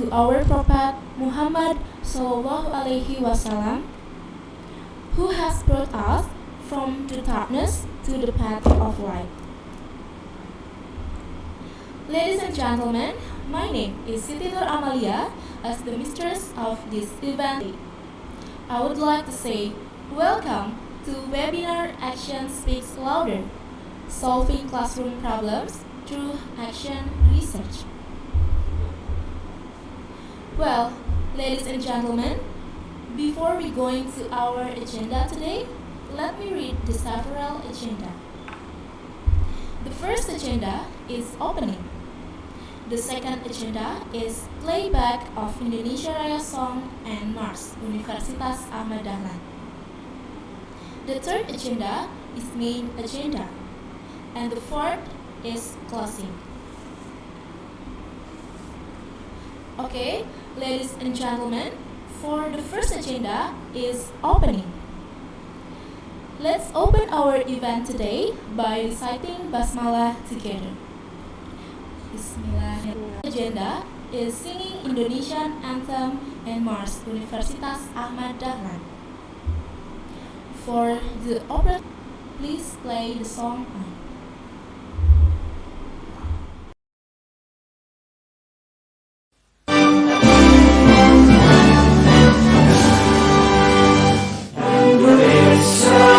to our Prophet Muhammad Sallallahu Alaihi Wasallam, who has brought us from the darkness to the path of light. Ladies and gentlemen, my name is Siti Nur Amalia as the mistress of this event. I would like to say welcome to webinar Action Speaks Louder, Solving Classroom Problems through Action Research. Well, ladies and gentlemen, before we go into our agenda today, let me read the several agenda. The first agenda is opening. The second agenda is playback of Indonesia Raya Song and March, Universitas Ahmad Dahlan. The third agenda is main agenda, and the fourth is closing. Okay, ladies and gentlemen, for the first agenda is opening. Let's open our event today by reciting Basmalah together. Bismillahirrahmanirrahim. Agenda is singing Indonesian anthem and march Universitas Ahmad Dahlan. For the opera, please play the song on. Indonesia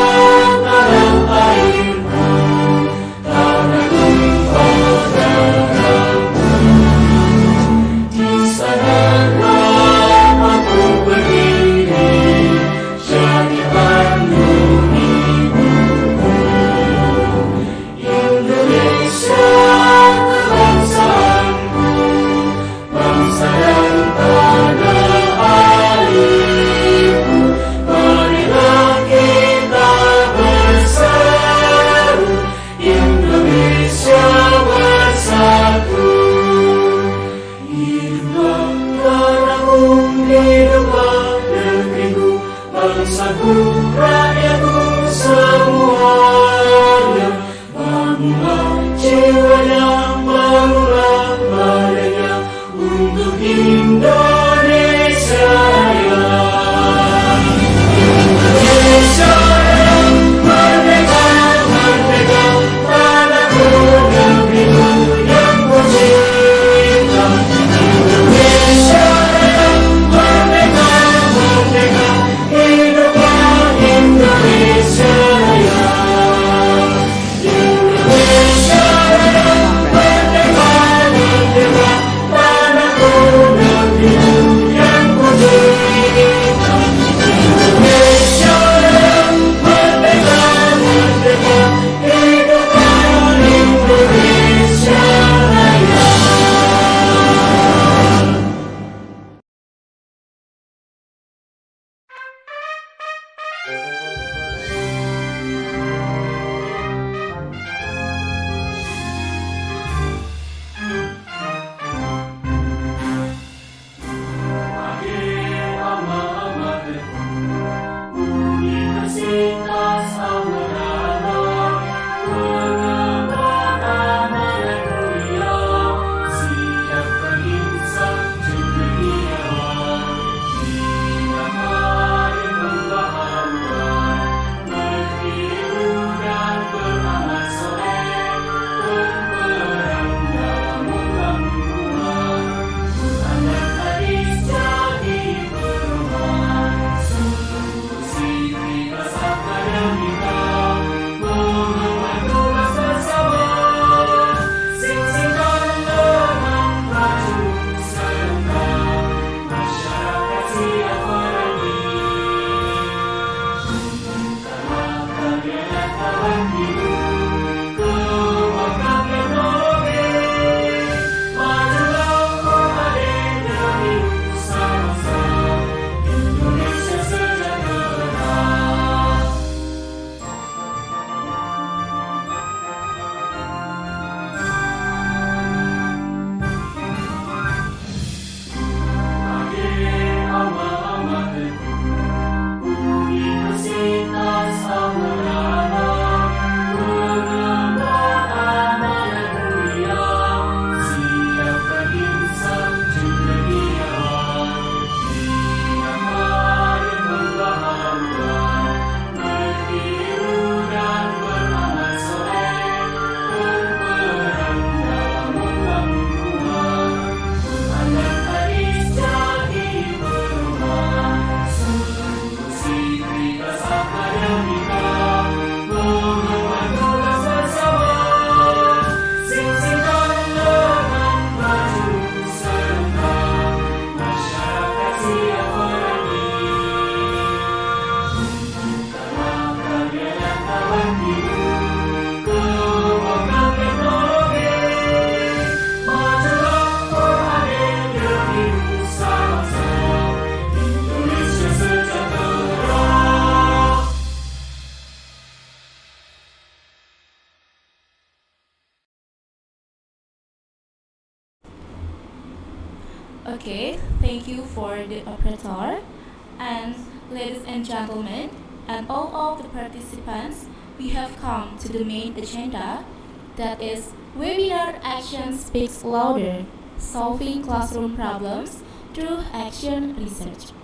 Okay, thank you for the operator. And ladies and gentlemen, and all of the participants, we have come to the main agenda, that is webinar action speaks louder, solving classroom problems through action research.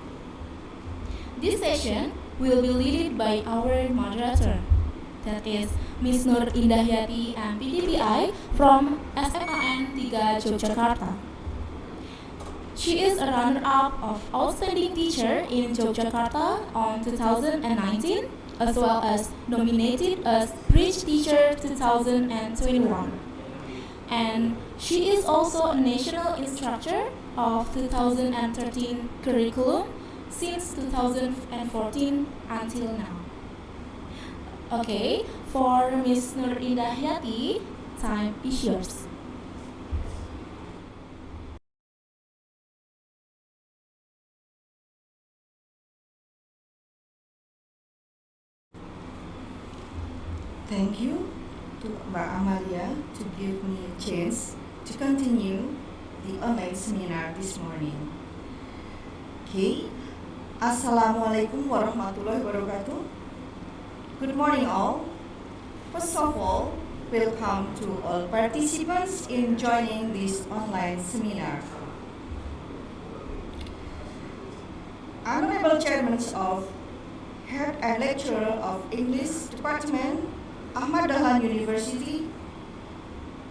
This session will be led by our moderator, that is Ms. Nur Indahyati MPDPI from SMAN 3 Yogyakarta. She is a runner-up of Outstanding Teacher in Yogyakarta on 2019, as well as nominated as Bridge Teacher 2021. And she is also a national instructor of 2013 curriculum since 2014 until now. Okay, for Ms. Nur Indahyati, time is yours. Thank you to Mbak Amalia to give me a chance to continue the online seminar this morning. Okay, Assalamualaikum warahmatullahi wabarakatuh. Good morning all. First of all, welcome to all participants in joining this online seminar. Honorable Chairman of Head and Lecturer of English Department, Ahmad Dahlan University,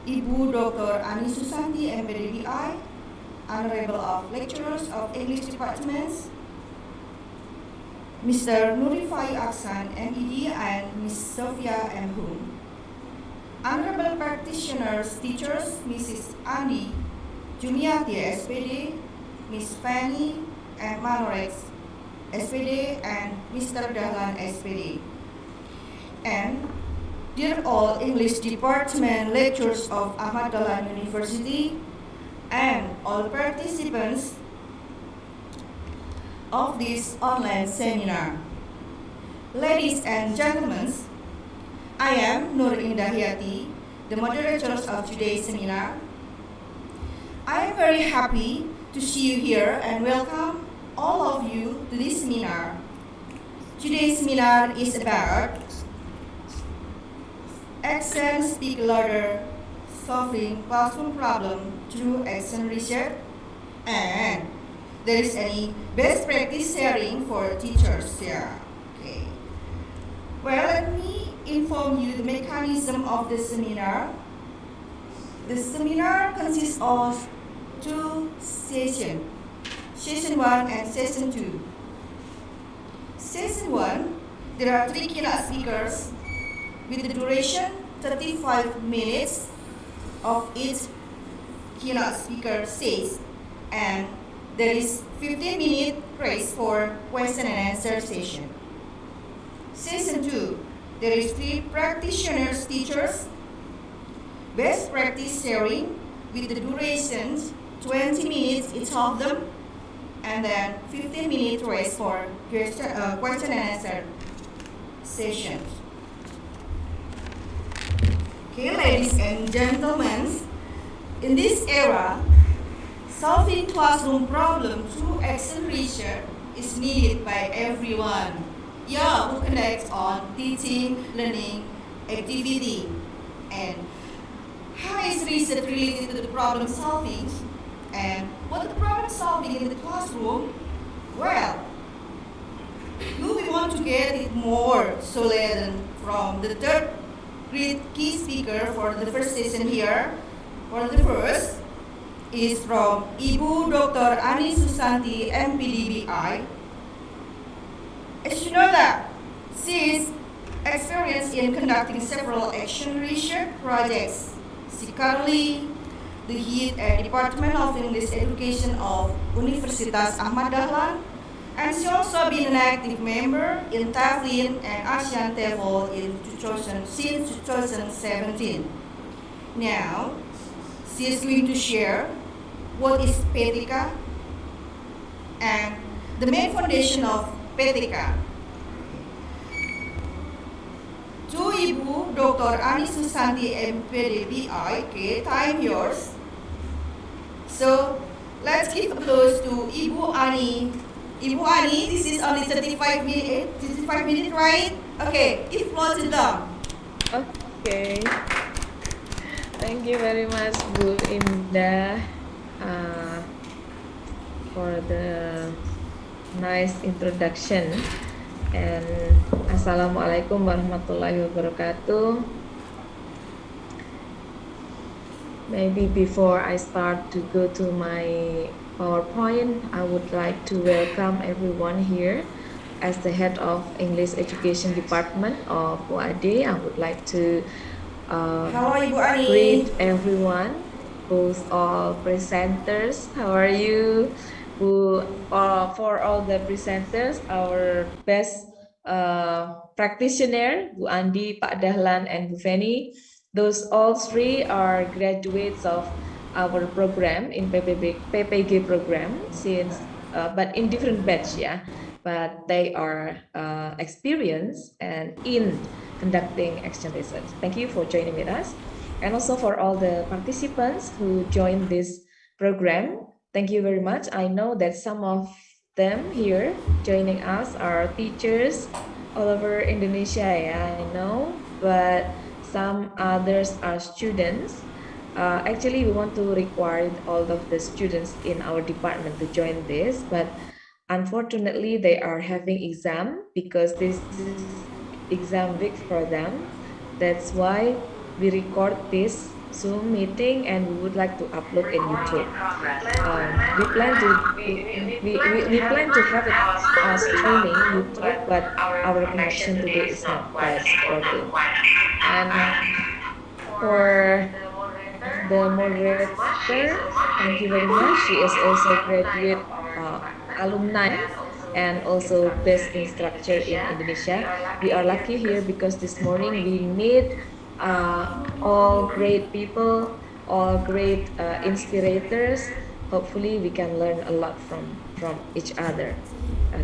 Ibu Dr. Ani Susanti MPDPI, Honorable of Lecturers of English Departments, Mr. Nurifai Aksan MED and Ms. Sofia M. Hum, Honorable Practitioners, Teachers, Mrs. Ani Jumiati SPD, Ms. Fanny M. Manorex SPD, and Mr. Dahlan SPD. And dear all English Department lecturers of Ahmad Dahlan University and all participants of this online seminar. Ladies and gentlemen, I am Nur Indahyati, the moderator of today's seminar. I am very happy to see you here and welcome all of you to this seminar. Today's seminar is about action speak louder, solving classroom problem through action research, and there is any best practice sharing for teachers here. Okay. Well, let me inform you the mechanism of the seminar. The seminar consists of two sessions, Session 1 and Session 2. Session 1, there are 3 keynote speakers with the duration 35 minutes of each keynote speaker says, and there is 15-minute grace for question and answer session. Session 2, there is 3 practitioners teachers, best practice sharing with the duration 20 minutes each of them, and then 15-minute grace for question and answer sessions. Okay, ladies and gentlemen, in this era, solving classroom problems through action research is needed by everyone. Who connects on teaching, learning, activity, and how is research related to the problem solving, and what the problem solving in the classroom? Well, we want to get it more so learn from the third great key speaker for the first session here. For the first is from Ibu Dr. Ani Susanti MPDPI. As you know that she is experienced in conducting several action research projects. She currently the head at Department of English Education of Universitas Ahmad Dahlan, and she also been an active member in Dahlan and ASEAN TEFL since 2017. Now, she is going to share what is PTK and the main foundation of PTK. To Ibu Dr. Ani Susanti MPDPI, okay, time yours. So, Let's give applause to Ibu Ani. Ibu Ani, this is only 35 minutes, 35 minutes, right? Okay, give applause to them. Okay, thank you very much, Bu Indah, for the nice introduction. And Assalamualaikum warahmatullahi wabarakatuh. Maybe before I start to go to my PowerPoint, I would like to welcome everyone here. As the head of English Education Department of UAD, I would like to Hello, Ibu Ani. greet everyone, both all presenters. How are you? For all the presenters, our best practitioner, Bu Andi, Pak Dahlan, and Bu Feni. Those all three are graduates of our program in PPG program since, but in different batch, yeah. But they are experienced and in conducting action research. Thank you for joining with us. And also for all the participants who joined this program, thank you very much. I know that some of them here joining us are teachers all over Indonesia, yeah, I know, but some others are students. Actually, we want to require all of the students in our department to join this, but unfortunately, they are having exam because this is exam week for them. That's why we record this Zoom meeting and we would like to upload in YouTube. We plan to have it streaming YouTube, but our connection today is not quite working. And for the moderator, thank you very much. She is also graduate alumni and also best instructor in Indonesia. We are lucky here because this morning we meet all great people, all great inspirators. Hopefully we can learn a lot from each other.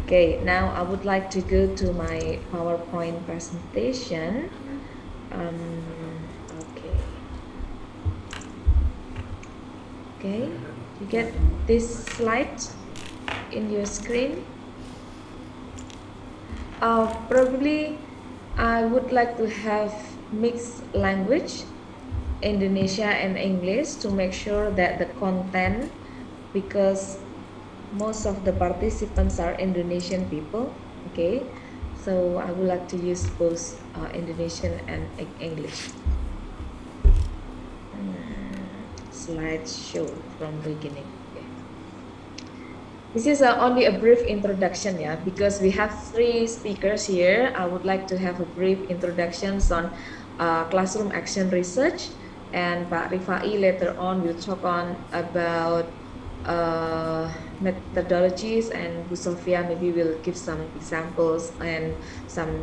Okay, now I would like to go to my PowerPoint presentation. Okay, you get this slide in your screen. Probably I would like to have mixed language, Indonesia and English, to make sure that the content, because most of the participants are Indonesian people, okay, so I would like to use both Indonesian and English. Slideshow from beginning. Okay. This is only a brief introduction, yeah, because we have 3 speakers here. I would like to have a brief introductions on classroom action research, and Pak Rifai later on will talk on about methodologies, and Bu Sofia maybe will give some examples and some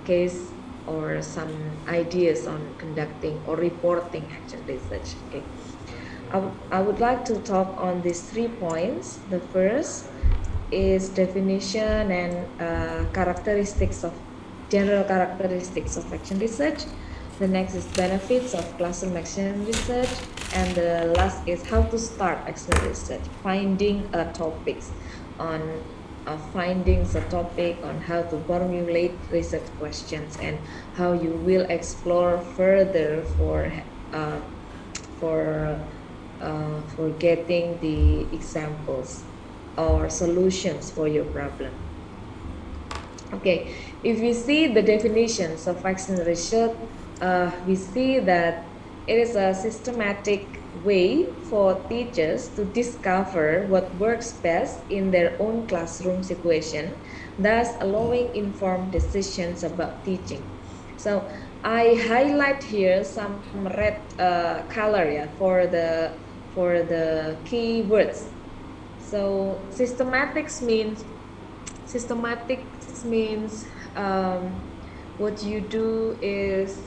case or some ideas on conducting or reporting action research. Okay. I would like to talk on these 3 points. The first is definition and general characteristics of action research. The next is benefits of classroom action research, and the last is how to start action research, finding topics on findings a topic on how to formulate research questions and how you will explore further for getting the examples or solutions for your problem. Okay, if we see the definitions of action research, we see that it is a systematic way for teachers to discover what works best in their own classroom situation, thus allowing informed decisions about teaching. So I highlight here some red color, yeah, for the key words. So systematics means what you do is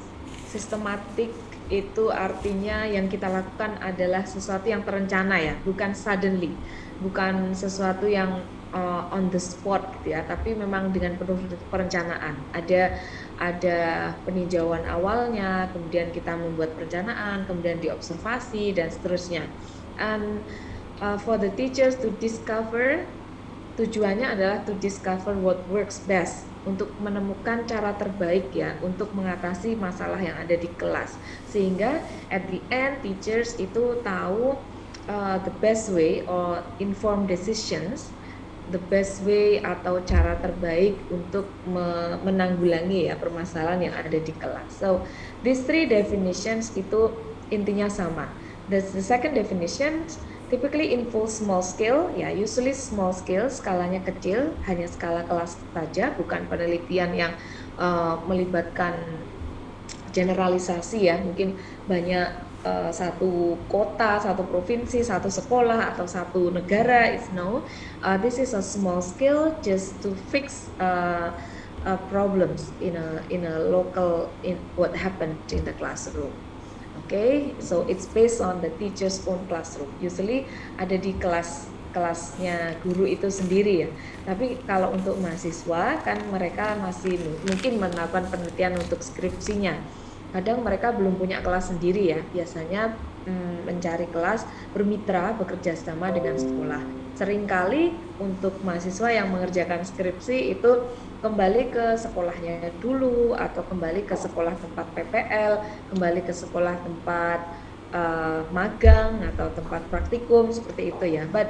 systematic, itu artinya yang kita lakukan adalah sesuatu yang terencana, ya, bukan suddenly, bukan sesuatu yang on the spot gitu ya, tapi memang dengan penuh perencanaan. Ada peninjauan awalnya, kemudian kita membuat perencanaan, kemudian diobservasi dan seterusnya. for the teachers to discover, tujuannya adalah to discover what works best, untuk menemukan cara terbaik ya untuk mengatasi masalah yang ada di kelas, sehingga at the end teachers itu tahu the best way or informed decisions, the best way atau cara terbaik untuk menanggulangi ya permasalahan yang ada di kelas. So these three definitions itu intinya sama. The second definition typically involves small scale, ya usually small scale, skalanya kecil, hanya skala kelas saja, bukan penelitian yang melibatkan generalisasi ya, mungkin banyak satu kota, satu provinsi, satu sekolah atau satu negara. It's no, this is a small scale just to fix problems in a local, in what happened in the classroom. Okay, so it's based on the teacher's own classroom. Usually ada di kelasnya guru itu sendiri ya. Tapi kalau untuk mahasiswa kan mereka masih mungkin melakukan penelitian untuk skripsinya. Kadang mereka belum punya kelas sendiri ya. Biasanya mencari kelas, bermitra, bekerja sama dengan sekolah. Seringkali untuk mahasiswa yang mengerjakan skripsi itu kembali ke sekolahnya dulu, atau kembali ke sekolah tempat PPL, kembali ke sekolah tempat magang atau tempat praktikum, seperti itu ya. But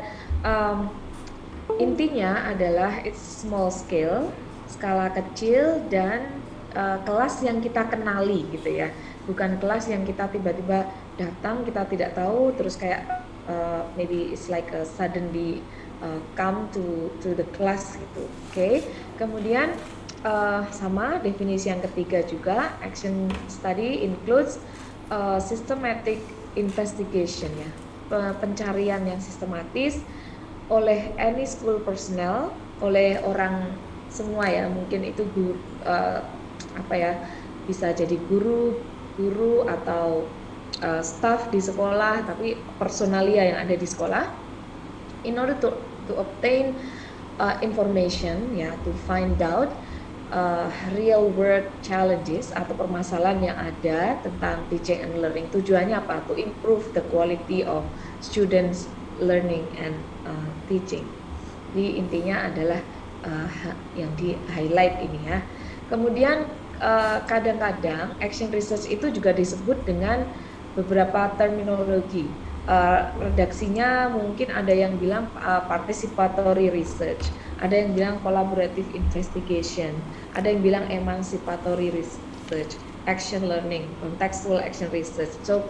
intinya adalah it's small scale, skala kecil, dan kelas yang kita kenali gitu ya, bukan kelas yang kita tiba-tiba datang, kita tidak tahu terus kayak maybe it's like a suddenly come to the class gitu. Okay. Kemudian sama definisi yang ketiga juga, action study includes systematic investigation ya, pencarian yang sistematis oleh any school personnel, oleh orang semua ya, mungkin itu guru, bisa jadi guru atau staff di sekolah, tapi personalia yang ada di sekolah, in order to obtain information ya, to find out real world challenges atau permasalahan yang ada tentang teaching and learning. Tujuannya apa? To improve the quality of students learning and teaching. Jadi intinya adalah yang di highlight ini ya. Kemudian kadang-kadang action research itu juga disebut dengan beberapa terminologi. Redaksinya mungkin ada yang bilang participatory research, ada yang bilang collaborative investigation, ada yang bilang emancipatory research, action learning, contextual action research. So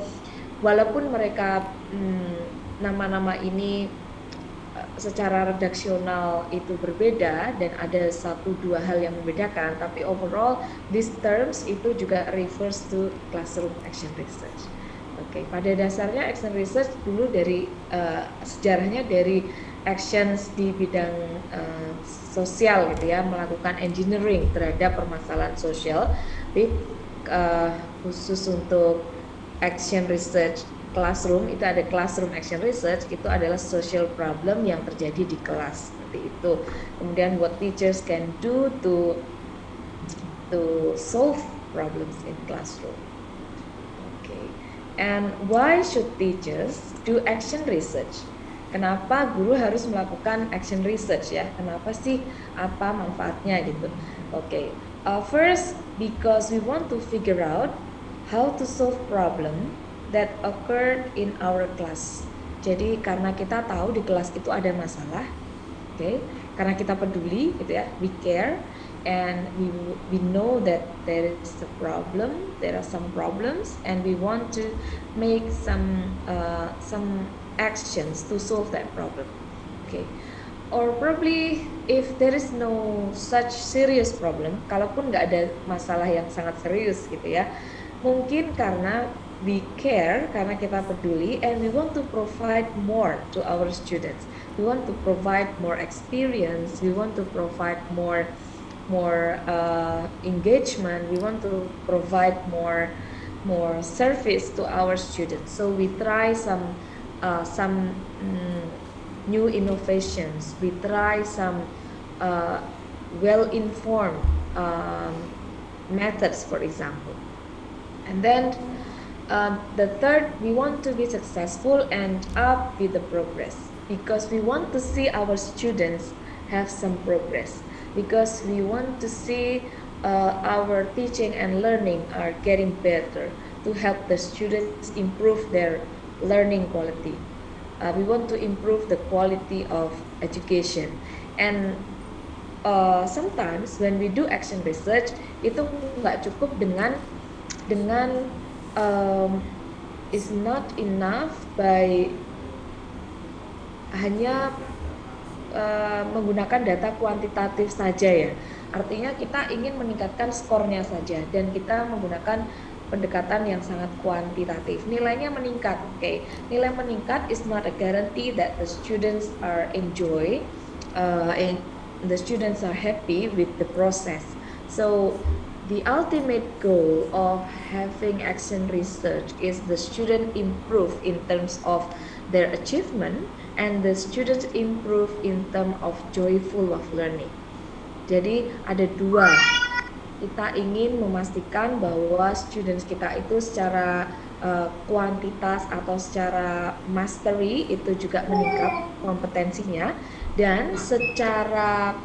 walaupun mereka nama-nama ini secara redaksional itu berbeda dan ada 1-2 hal yang membedakan, tapi overall these terms itu juga refers to classroom action research. Oke, pada dasarnya action research dulu dari sejarahnya dari actions di bidang sosial gitu ya, melakukan engineering terhadap permasalahan sosial. Tapi khusus untuk action research classroom, itu ada classroom action research, itu adalah social problem yang terjadi di kelas, seperti itu. Kemudian what teachers can do to solve problems in classroom. And why should teachers do action research? Kenapa guru harus melakukan action research ya? Kenapa sih? Apa manfaatnya gitu? Okay. First, because we want to figure out how to solve problem that occurred in our class. Jadi karena kita tahu di kelas itu ada masalah, okay? Karena kita peduli gitu ya, we care. And we know that there is a problem, there are some problems, and we want to make some actions to solve that problem. Okay. Or probably if there is no such serious problem, kalaupun nggak ada masalah yang sangat serius gitu ya, mungkin karena we care, karena kita peduli, and we want to provide more to our students. We want to provide more experience. We want to provide more engagement. We want to provide more service to our students. So we try some new innovations. We try some well-informed methods, for example. And then The third, we want to be successful and up with the progress, because we want to see our students have some progress, because we want to see our teaching and learning are getting better to help the students improve their learning quality. We want to improve the quality of education. And sometimes when we do action research, itu nggak cukup dengan is not enough by hanya menggunakan data kuantitatif saja ya. Artinya kita ingin meningkatkan skornya saja dan kita menggunakan pendekatan yang sangat kuantitatif. Nilainya meningkat, okay. Nilai meningkat is not a guarantee that the students are enjoy and the students are happy with the process. So the ultimate goal of having action research is the student improve in terms of their achievement and the students improve in terms of joyful of learning. Jadi ada dua, kita ingin memastikan bahwa students kita itu secara kuantitas atau secara mastery itu juga meningkat kompetensinya, dan secara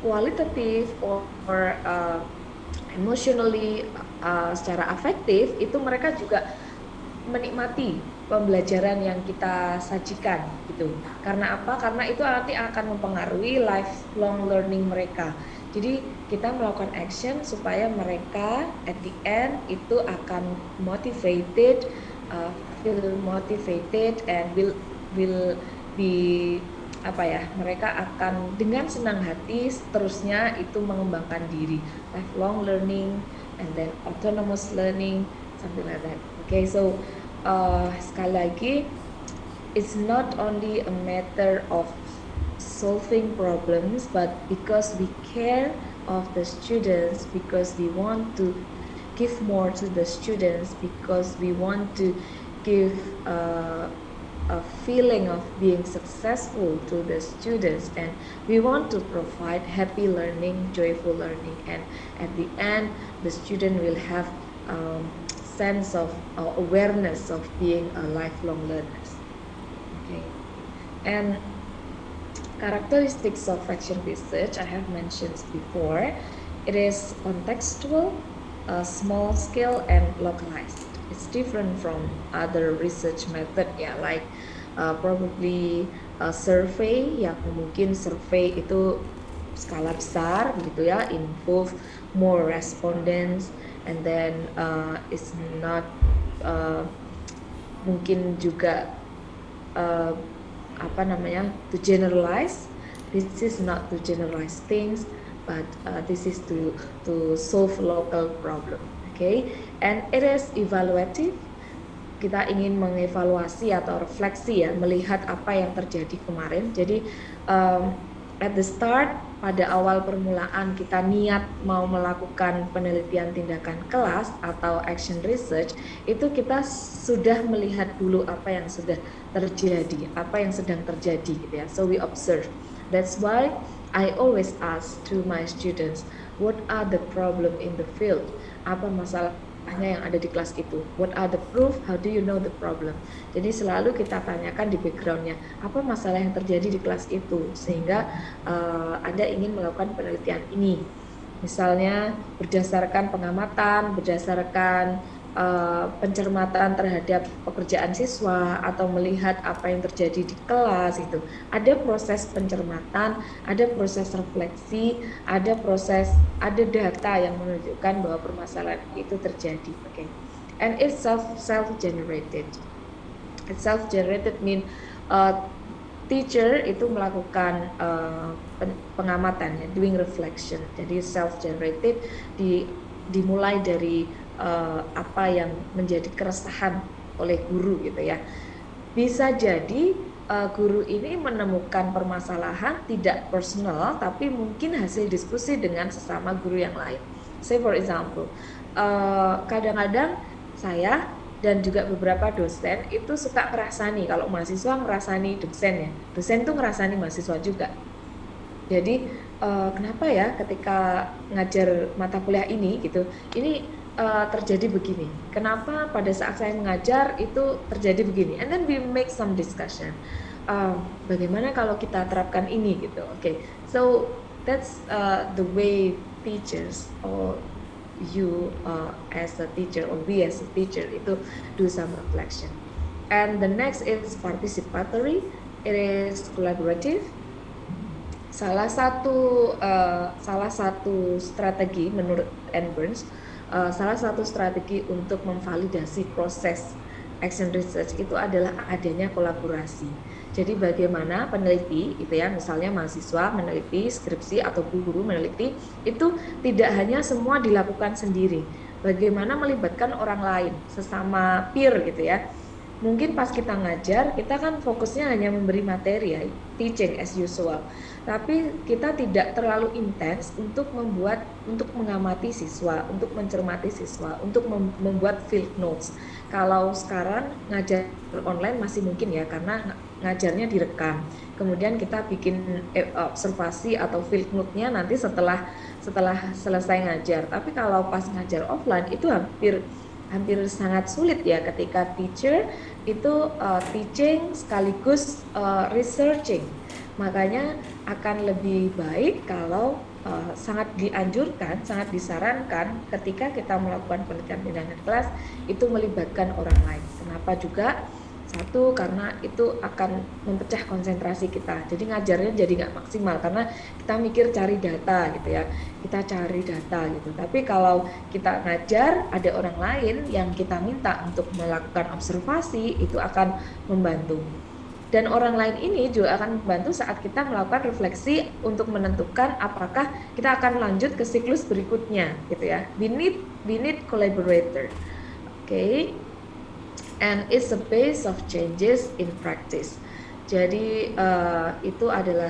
kualitatif or emotionally, secara afektif itu mereka juga menikmati pembelajaran yang kita sajikan gitu. Karena apa? Karena itu nanti akan mempengaruhi lifelong learning mereka. Jadi kita melakukan action supaya mereka at the end itu akan motivated, feel motivated and will be mereka akan dengan senang hati seterusnya itu mengembangkan diri, lifelong learning and then autonomous learning, something like that. Okay, so sekali lagi, it's not only a matter of solving problems, but because we care of the students, because we want to give more to the students, because we want to give a feeling of being successful to the students, and we want to provide happy learning, joyful learning, and at the end the student will have sense of awareness of being a lifelong learners. Okay, and characteristics of action research I have mentioned before. It is contextual, small scale, and localized. It's different from other research method ya, like probably a survey, yang mungkin survey itu skala besar gitu ya, involve more respondents, and then it's not mungkin juga to generalize. This is not to generalize things, but this is to solve local problem. Okay, and it is evaluative. Kita ingin mengevaluasi atau refleksi ya, melihat apa yang terjadi kemarin. Jadi at the start, pada awal permulaan kita niat mau melakukan penelitian tindakan kelas atau action research, itu kita sudah melihat dulu apa yang sudah terjadi, apa yang sedang terjadi gitu ya. So we observe. That's why I always ask to my students, what are the problem in the field? Apa masalahnya yang ada di kelas itu? What are the proof? How do you know the problem? Jadi selalu kita tanyakan di backgroundnya, apa masalah yang terjadi di kelas itu, sehingga Anda ingin melakukan penelitian ini. Misalnya berdasarkan pengamatan, berdasarkan pencermatan terhadap pekerjaan siswa, atau melihat apa yang terjadi di kelas itu. Ada proses pencermatan, ada proses refleksi, ada data yang menunjukkan bahwa permasalahan itu terjadi. Okay. And it's self-generated. It's self-generated mean teacher itu melakukan pengamatan ya, doing reflection. Jadi self-generated dimulai dari apa yang menjadi keresahan oleh guru gitu ya. Bisa jadi guru ini menemukan permasalahan tidak personal, tapi mungkin hasil diskusi dengan sesama guru yang lain. Say for example, kadang-kadang saya dan juga beberapa dosen itu suka ngerasani, kalau mahasiswa ngerasani dosen ya, dosen tuh ngerasani mahasiswa juga. Jadi kenapa ya ketika ngajar mata kuliah ini gitu, ini terjadi begini. Kenapa pada saat saya mengajar itu terjadi begini? And then we make some discussion. Bagaimana kalau kita terapkan ini gitu? Okay, so that's the way teachers or you as a teacher or we as a teacher itu do some reflection. And the next is participatory. It is collaborative. Salah satu strategi menurut Ann Burns, salah satu strategi untuk memvalidasi proses action research itu adalah adanya kolaborasi. Jadi bagaimana peneliti itu ya, misalnya mahasiswa meneliti, skripsi atau guru meneliti, itu tidak hanya semua dilakukan sendiri. Bagaimana melibatkan orang lain, sesama peer gitu ya. Mungkin pas kita ngajar, kita kan fokusnya hanya memberi materi ya, teaching as usual. Tapi kita tidak terlalu intens untuk mengamati siswa, untuk mencermati siswa, untuk membuat field notes. Kalau sekarang ngajar online masih mungkin ya, karena ngajarnya direkam. Kemudian kita bikin observasi atau field note-nya nanti setelah selesai ngajar. Tapi kalau pas ngajar offline itu hampir sangat sulit ya, ketika teacher itu teaching sekaligus researching. Makanya akan lebih baik kalau sangat dianjurkan, sangat disarankan ketika kita melakukan penelitian tindakan kelas itu melibatkan orang lain. Kenapa juga? Satu, karena itu akan memecah konsentrasi kita. Jadi ngajarnya jadi nggak maksimal karena kita mikir cari data gitu ya. Kita cari data gitu. Tapi kalau kita ngajar ada orang lain yang kita minta untuk melakukan observasi, itu akan membantu. Dan orang lain ini juga akan membantu saat kita melakukan refleksi untuk menentukan apakah kita akan lanjut ke siklus berikutnya gitu ya. We need collaborator. Okay. And it's a base of changes in practice. Jadi itu adalah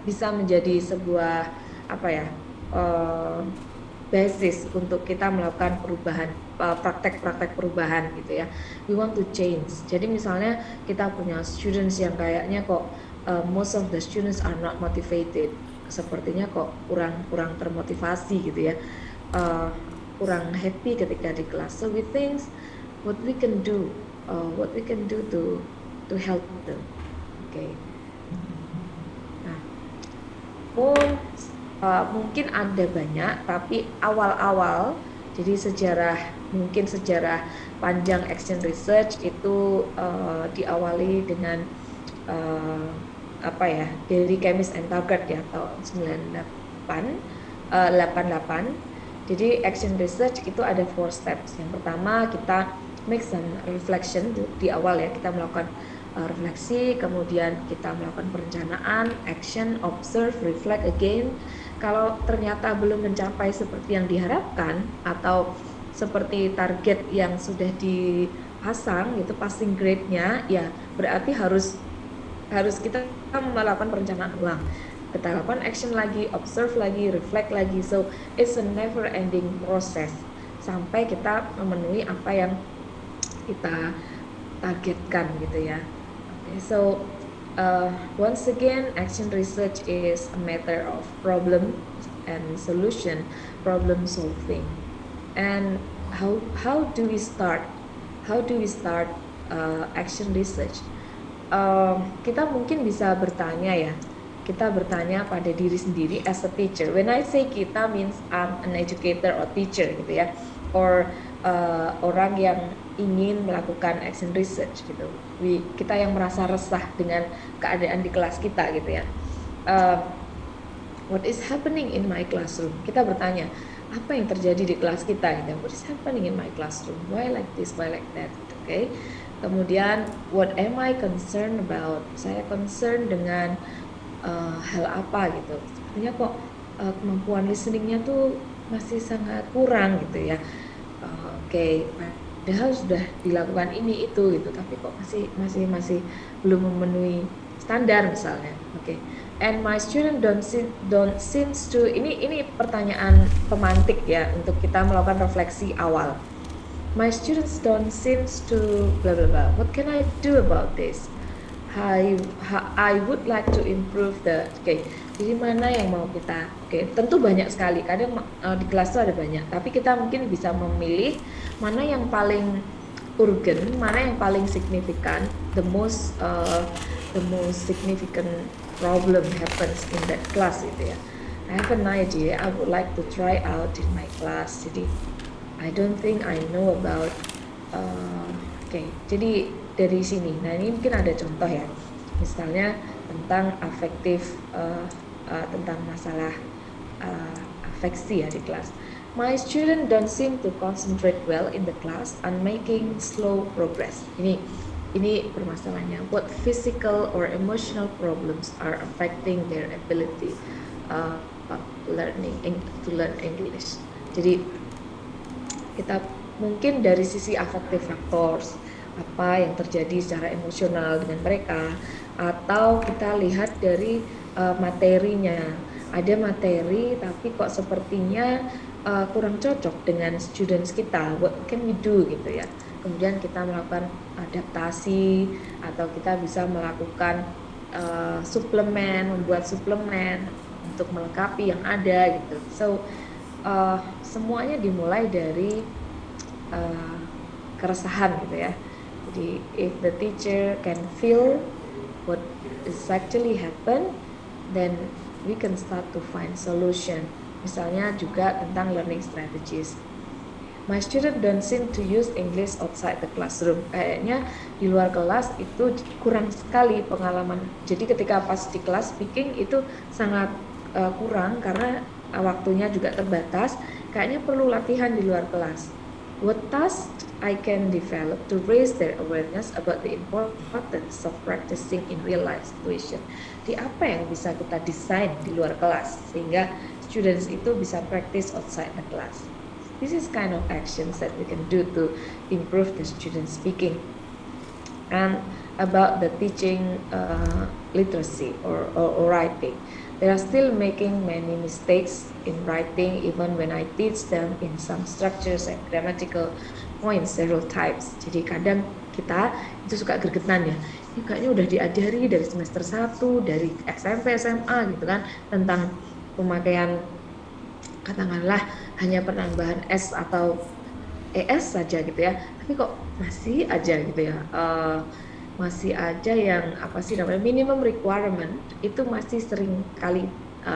bisa menjadi sebuah basis untuk kita melakukan perubahan, praktek-praktek perubahan gitu ya. We want to change. Jadi misalnya kita punya students yang kayaknya kok most of the students are not motivated. Sepertinya kok kurang termotivasi gitu ya. Kurang happy ketika di kelas. So we think what we can do to help them. Okay. Nah, mungkin ada banyak, tapi awal-awal, jadi sejarah panjang action research itu diawali dengan dari Chemist and Taggart ya tahun 88. Jadi action research itu ada 4 steps. Yang pertama kita make some reflection di awal ya, kita melakukan refleksi, kemudian kita melakukan perencanaan, action, observe, reflect again. Kalau ternyata belum mencapai seperti yang diharapkan atau seperti target yang sudah dipasang gitu, passing grade-nya ya berarti harus kita melakukan perencanaan ulang. Kita lakukan action lagi, observe lagi, reflect lagi. So it's a never ending process sampai kita memenuhi apa yang kita targetkan gitu ya. Okay, so once again, action research is a matter of problem and solution, problem solving. And how do we start? Action research? Kita mungkin bisa bertanya ya. Kita bertanya pada diri sendiri as a teacher. When I say kita means I'm an educator or teacher gitu ya, or orang yang ingin melakukan action research gitu. Kita yang merasa resah dengan keadaan di kelas kita gitu ya. What is happening in my classroom? Kita bertanya, apa yang terjadi di kelas kita gitu. What is happening in my classroom? Why like this? Why like that? Okay. Kemudian what am I concerned about? Saya concern dengan hal apa gitu. Sebenarnya kok kemampuan listeningnya tuh masih sangat kurang gitu ya. Oke, padahal sudah dilakukan ini itu gitu, tapi kok masih belum memenuhi standar misalnya. Oke. And my student don't seems to ini pertanyaan pemantik ya untuk kita melakukan refleksi awal. My students don't seems to blah blah blah. What can I do about this? I would like to improve the. Jadi mana yang mau kita? Tentu banyak sekali. Kadang di kelas itu ada banyak, tapi kita mungkin bisa memilih mana yang paling urgent, mana yang paling signifikan, the most significant problem happens in that class gitu ya. I have an idea I would like to try out in my class. Jadi I don't think I know about. Jadi dari sini. Nah ini mungkin ada contoh ya. Misalnya tentang afektif, tentang masalah afeksi ya di kelas. My student don't seem to concentrate well in the class and making slow progress. Ini permasalahannya. What physical or emotional problems are affecting their ability to learn English. Jadi kita mungkin dari sisi affective factors, apa yang terjadi secara emosional dengan mereka, atau kita lihat dari materinya. Ada materi tapi kok sepertinya kurang cocok dengan students kita. What can we do gitu ya. Kemudian kita melakukan adaptasi, atau kita bisa melakukan suplemen, membuat suplemen untuk melengkapi yang ada gitu. So semuanya dimulai dari keresahan gitu ya. Jadi if the teacher can feel what is actually happen, then we can start to find solution. Misalnya juga tentang learning strategies. My student don't seem to use English outside the classroom. Kayaknya di luar kelas itu kurang sekali pengalaman. Jadi ketika pas di kelas speaking itu sangat kurang karena waktunya juga terbatas. Kayaknya perlu latihan di luar kelas. What tasks I can develop to raise their awareness about the importance of practicing in real life situation. Di apa yang bisa kita desain di luar kelas sehingga students itu bisa practice outside the class. This is kind of actions that we can do to improve the student speaking. And about the teaching literacy or writing. They are still making many mistakes in writing even when I teach them in some structures and grammatical points several times. Jadi kadang kita itu suka gregetan ya. Ini kayaknya udah diajari dari semester 1, dari SMP, SMA gitu kan, tentang pemakaian katakanlah hanya penambahan S atau ES saja gitu ya. Tapi kok masih aja gitu ya. Masih aja yang apa sih namanya minimum requirement itu masih sering kali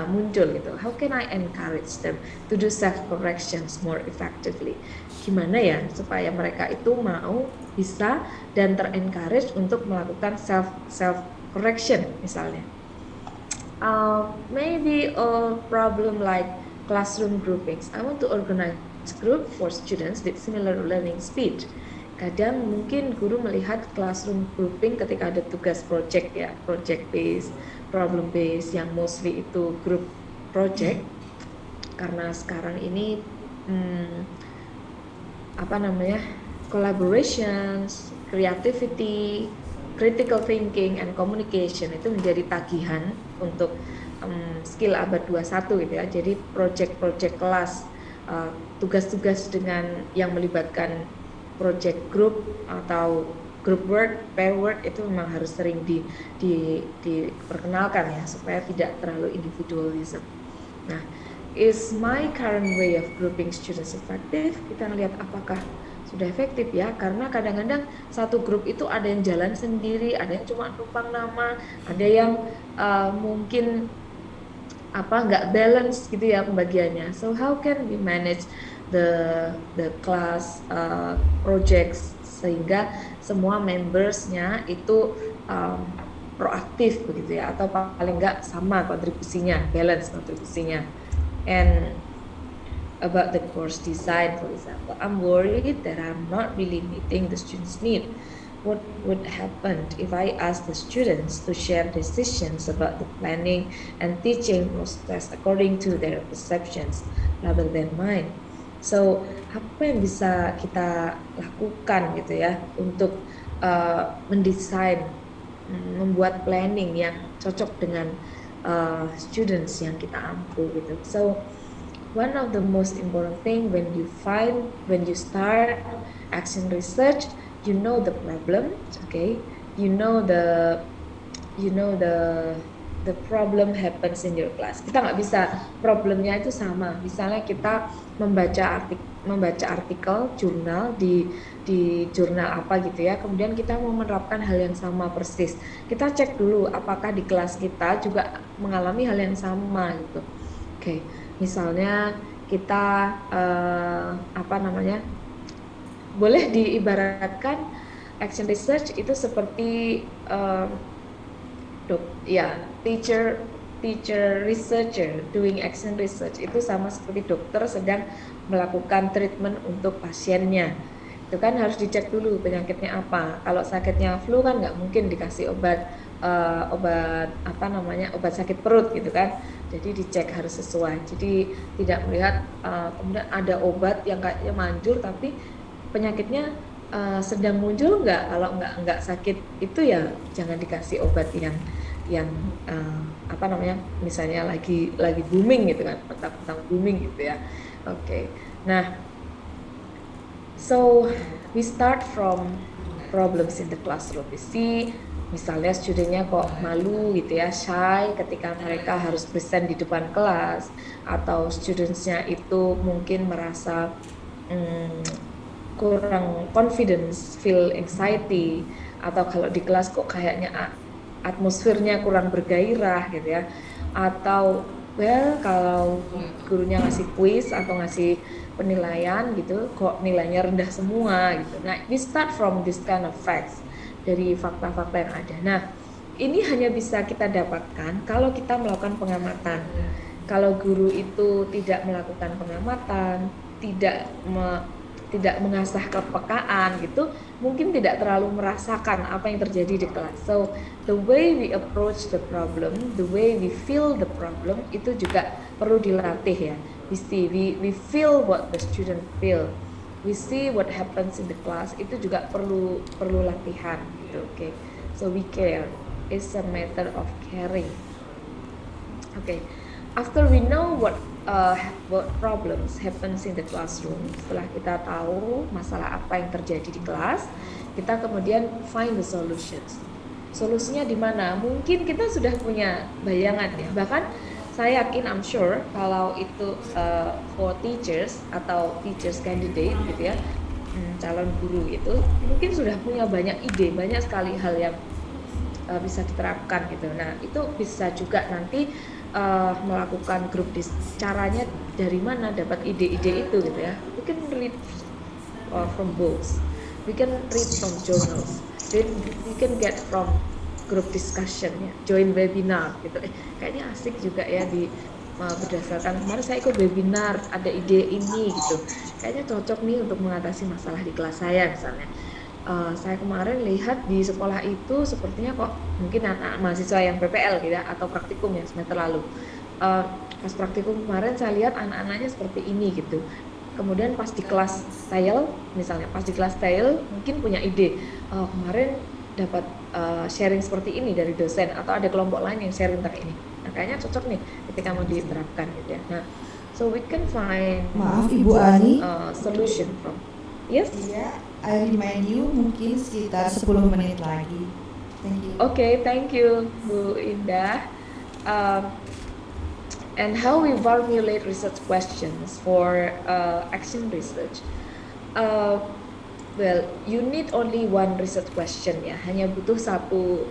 muncul gitu. How can I encourage them to do self corrections more effectively? Gimana ya supaya mereka itu mau, bisa dan ter-encourage untuk melakukan self correction misalnya. Maybe a problem like classroom groupings. I want to organize group for students with similar learning speed. Kadang mungkin guru melihat classroom grouping ketika ada tugas project ya, project based, problem based yang mostly itu group project. Karena sekarang ini collaborations, creativity, critical thinking and communication itu menjadi tagihan untuk skill abad 21 gitu ya. Jadi project kelas, tugas-tugas dengan yang melibatkan project group atau group work, pair work itu memang harus sering diperkenalkan ya supaya tidak terlalu individualism. Nah, is my current way of grouping students effective? Kita lihat apakah sudah efektif ya, karena kadang-kadang satu grup itu ada yang jalan sendiri, ada yang cuma numpang nama, ada yang mungkin nggak balance gitu ya pembagiannya. So how can we manage the class projects sehingga semua membersnya itu proaktif begitu ya, atau paling nggak sama kontribusinya, balance kontribusinya. And about the course design, for example, I'm worried that I'm not really meeting the students' need. What would happen if I ask the students to share decisions about the planning and teaching process according to their perceptions rather than mine? So, apa yang bisa kita lakukan gitu ya untuk mendesain, membuat planning yang cocok dengan students yang kita ampu gitu. So, one of the most important thing when you start action research, you know the problem, okay? You know the you know the problem happens in your class. Kita nggak bisa problemnya itu sama. Misalnya kita membaca artikel jurnal di jurnal apa gitu ya. Kemudian kita mau menerapkan hal yang sama persis. Kita cek dulu apakah di kelas kita juga mengalami hal yang sama gitu. Oke, misalnya kita apa namanya? Boleh diibaratkan action research itu seperti teacher researcher doing action research itu sama seperti dokter sedang melakukan treatment untuk pasiennya. Itu kan harus dicek dulu penyakitnya apa. Kalau sakitnya flu kan nggak mungkin dikasih obat obat sakit perut gitu kan. Jadi dicek harus sesuai. Jadi tidak melihat kemudian ada obat yang kayaknya manjur tapi penyakitnya sedang muncul nggak. Kalau nggak sakit itu ya jangan dikasih obat yang misalnya lagi booming gitu kan, tentang booming gitu ya. Oke. Nah, so we start from problems in the classroom. We see misalnya studentnya kok malu gitu ya, shy ketika mereka harus present di depan kelas, atau studentsnya itu mungkin merasa kurang confidence, feel anxiety, atau kalau di kelas kok kayaknya atmosfernya kurang bergairah gitu ya, atau kalau gurunya ngasih quiz atau ngasih penilaian gitu kok nilainya rendah semua gitu. Nah, we start from this kind of facts, dari fakta-fakta yang ada. Nah, ini hanya bisa kita dapatkan kalau kita melakukan pengamatan. Kalau guru itu tidak melakukan pengamatan, tidak mengasah kepekaan gitu, mungkin tidak terlalu merasakan apa yang terjadi di kelas. So the way we approach the problem, the way we feel the problem itu juga perlu dilatih ya. We feel what the student feel, we see what happens in the class, itu juga perlu latihan gitu. Okay, so we care, it's a matter of caring. Okay, after we know what problems happens in the classroom, setelah kita tahu masalah apa yang terjadi di kelas, kita kemudian find the solutions. Solusinya di mana? Mungkin kita sudah punya bayangan ya. Bahkan saya yakin, I'm sure, kalau itu for teachers atau teachers candidate gitu ya, calon guru itu mungkin sudah punya banyak ide, banyak sekali hal yang bisa diterapkan gitu. Nah, itu bisa juga nanti melakukan grup caranya dari mana dapat ide-ide itu gitu ya. We can read from books, we can read from journals, we can get from group discussion ya, join webinar gitu. Kayaknya asik juga ya berdasarkan kemarin saya ikut webinar, ada ide ini gitu. Kayaknya cocok nih untuk mengatasi masalah di kelas saya misalnya. Saya kemarin lihat di sekolah itu sepertinya kok mungkin anak mahasiswa yang PPL gitu ya, atau praktikum yang semester lalu. Pas praktikum kemarin saya lihat anak-anaknya seperti ini gitu. Kemudian pas di kelas style misalnya, mungkin punya ide, kemarin dapat sharing seperti ini dari dosen, atau ada kelompok lain yang sharing tentang ini. Nah, kayaknya cocok nih ketika mau diterapkan gitu ya. Nah, so we can find Maaf Ibu Ani, solution from. Yes? Iya, I remind you mungkin sekitar 10 menit lagi. Thank you. Okay, thank you Bu Indah. And how we formulate research questions for action research. Well, you need only one research question ya. Hanya butuh satu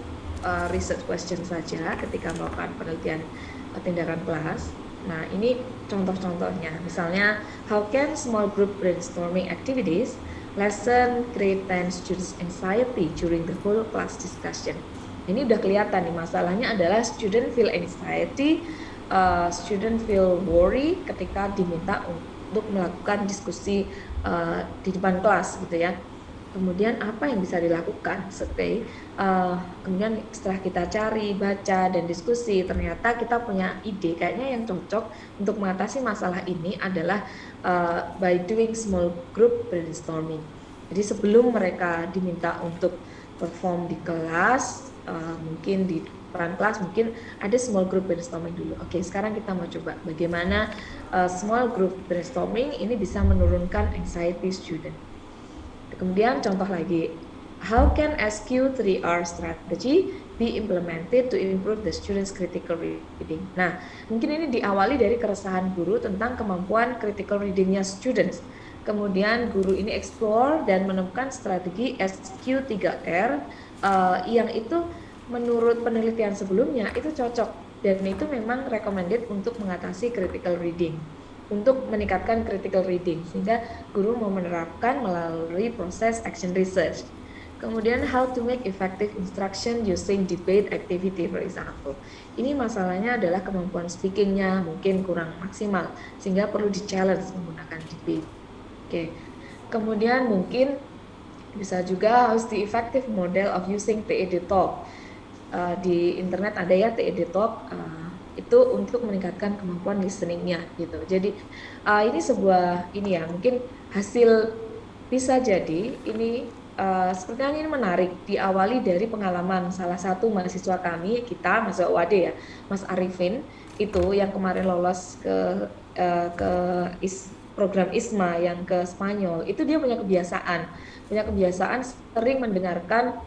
research question saja ketika melakukan penelitian tindakan kelas. Nah, ini contoh-contohnya. Misalnya, how can small group brainstorming activities lessen create 10 students anxiety during the whole class discussion? Ini udah kelihatan nih, masalahnya adalah student feel anxiety, student feel worry ketika diminta untuk melakukan diskusi di depan kelas gitu ya. Kemudian apa yang bisa dilakukan? Kemudian setelah kita cari, baca, dan diskusi, ternyata kita punya ide kayaknya yang cocok untuk mengatasi masalah ini adalah by doing small group brainstorming. Jadi sebelum mereka diminta untuk perform di kelas, mungkin di depan kelas, mungkin ada small group brainstorming dulu. Oke, sekarang kita mau coba bagaimana small group brainstorming ini bisa menurunkan anxiety student. Kemudian contoh lagi, how can SQ 3R strategy be implemented to improve the students' critical reading. Nah, mungkin ini diawali dari keresahan guru tentang kemampuan critical readingnya students. Kemudian guru ini explore dan menemukan strategi SQ3R yang itu menurut penelitian sebelumnya itu cocok dan itu memang recommended untuk mengatasi critical reading, untuk meningkatkan critical reading, sehingga guru mau menerapkan melalui proses action research. Kemudian how to make effective instruction using debate activity, for example. Ini masalahnya adalah kemampuan speakingnya mungkin kurang maksimal, sehingga perlu di-challenge menggunakan debate. Oke. Kemudian mungkin bisa juga how's the effective model of using TED Talk. Di internet ada ya TED Talk, itu untuk meningkatkan kemampuan listeningnya gitu. Jadi ini sebuah ini ya mungkin hasil bisa jadi ini sepertinya ini menarik, diawali dari pengalaman salah satu mahasiswa kami, kita mahasiswa UAD ya, Mas Arifin itu yang kemarin lolos ke program ISMA yang ke Spanyol. Itu dia punya kebiasaan sering mendengarkan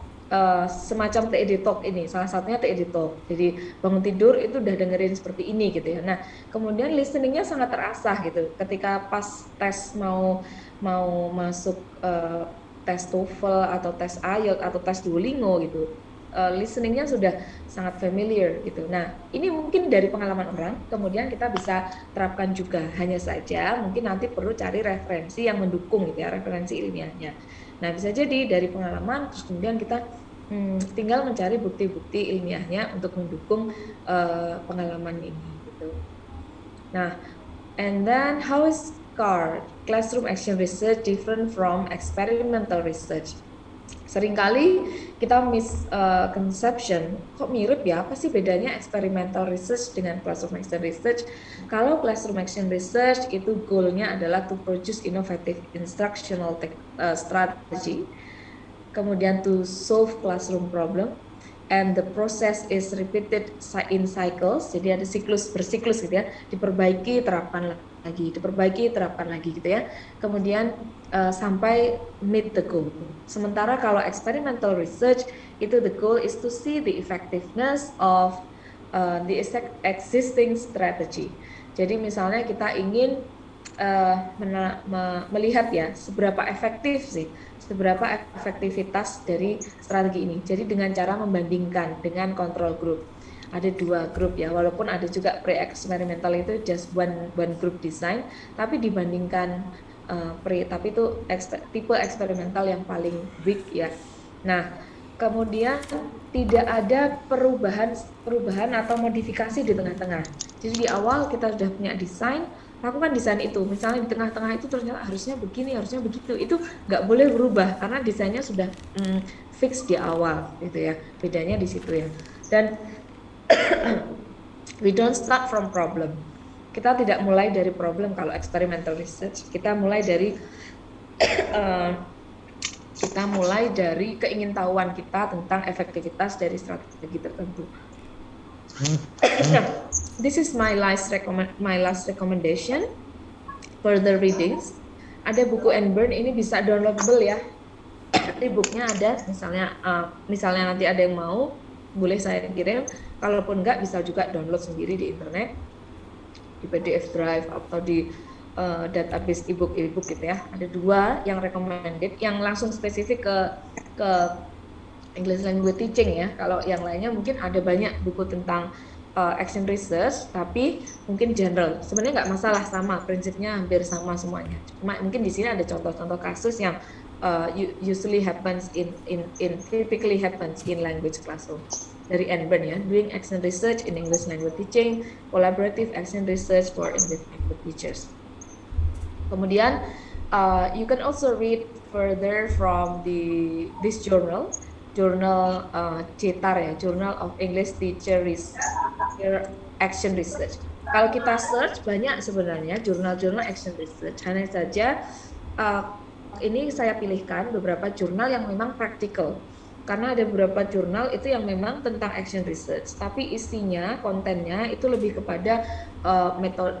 semacam TED Talk ini, salah satunya TED Talk. Jadi bangun tidur itu udah dengerin seperti ini gitu ya. Nah, kemudian listeningnya sangat terasah gitu. Ketika pas tes mau masuk tes TOEFL atau tes IELTS atau tes Duolingo gitu, listeningnya sudah sangat familiar gitu. Nah, ini mungkin dari pengalaman orang, kemudian kita bisa terapkan juga. Hanya saja mungkin nanti perlu cari referensi yang mendukung gitu ya, referensi ilmiahnya. Nah, bisa jadi dari pengalaman, terus kemudian kita tinggal mencari bukti-bukti ilmiahnya untuk mendukung pengalaman ini gitu. Nah, and then how is classroom action research different from experimental research? Seringkali kita misconception, kok mirip ya, apa sih bedanya experimental research dengan classroom action research? Kalau classroom action research itu goalnya adalah to produce innovative instructional strategy, kemudian to solve classroom problem, and the process is repeated in cycles, jadi ada bersiklus gitu ya, diperbaiki, terapkan lagi gitu ya, kemudian sampai meet the goal. Sementara kalau experimental research itu the goal is to see the effectiveness of the existing strategy. Jadi misalnya kita ingin melihat ya seberapa efektivitas dari strategi ini. Jadi dengan cara membandingkan dengan control group. Ada 2 grup ya, walaupun ada juga pre-experimental itu just one group design, tapi dibandingkan tapi itu tipe eksperimental yang paling weak ya. Nah, kemudian tidak ada perubahan atau modifikasi di tengah-tengah. Jadi di awal kita sudah punya desain, lakukan desain itu. Misalnya di tengah-tengah itu ternyata harusnya begini, harusnya begitu. Itu nggak boleh berubah karena desainnya sudah fix di awal gitu ya. Bedanya di situ ya. Dan we don't start from problem. Kita tidak mulai dari problem kalau experimental research. Kita mulai dari keingintahuan kita tentang efektivitas dari strategi tertentu. Nah, this is my last recommendation. Further readings. Ada buku and Burn, ini bisa downloadable ya. E-booknya ada, misalnya nanti ada yang mau, boleh saya kirim. Kalaupun enggak, bisa juga download sendiri di internet, di PDF Drive atau di database e-book gitu ya. Ada 2 yang recommended, yang langsung spesifik ke English language teaching ya. Kalau yang lainnya mungkin ada banyak buku tentang action research, tapi mungkin general. Sebenarnya nggak masalah, sama prinsipnya hampir sama semuanya. Cuma mungkin di sini ada contoh-contoh kasus yang typically happens in language classroom. Dari Anburn ya, doing action research in English language teaching, collaborative action research for English language teachers. Kemudian you can also read further from this journal CETAR ya, Journal of English Teacher Action Research. Kalau kita search banyak sebenarnya jurnal-jurnal action research. Hanya saja ini saya pilihkan beberapa jurnal yang memang praktikal. Karena ada beberapa jurnal itu yang memang tentang action research, tapi isinya, kontennya itu lebih kepada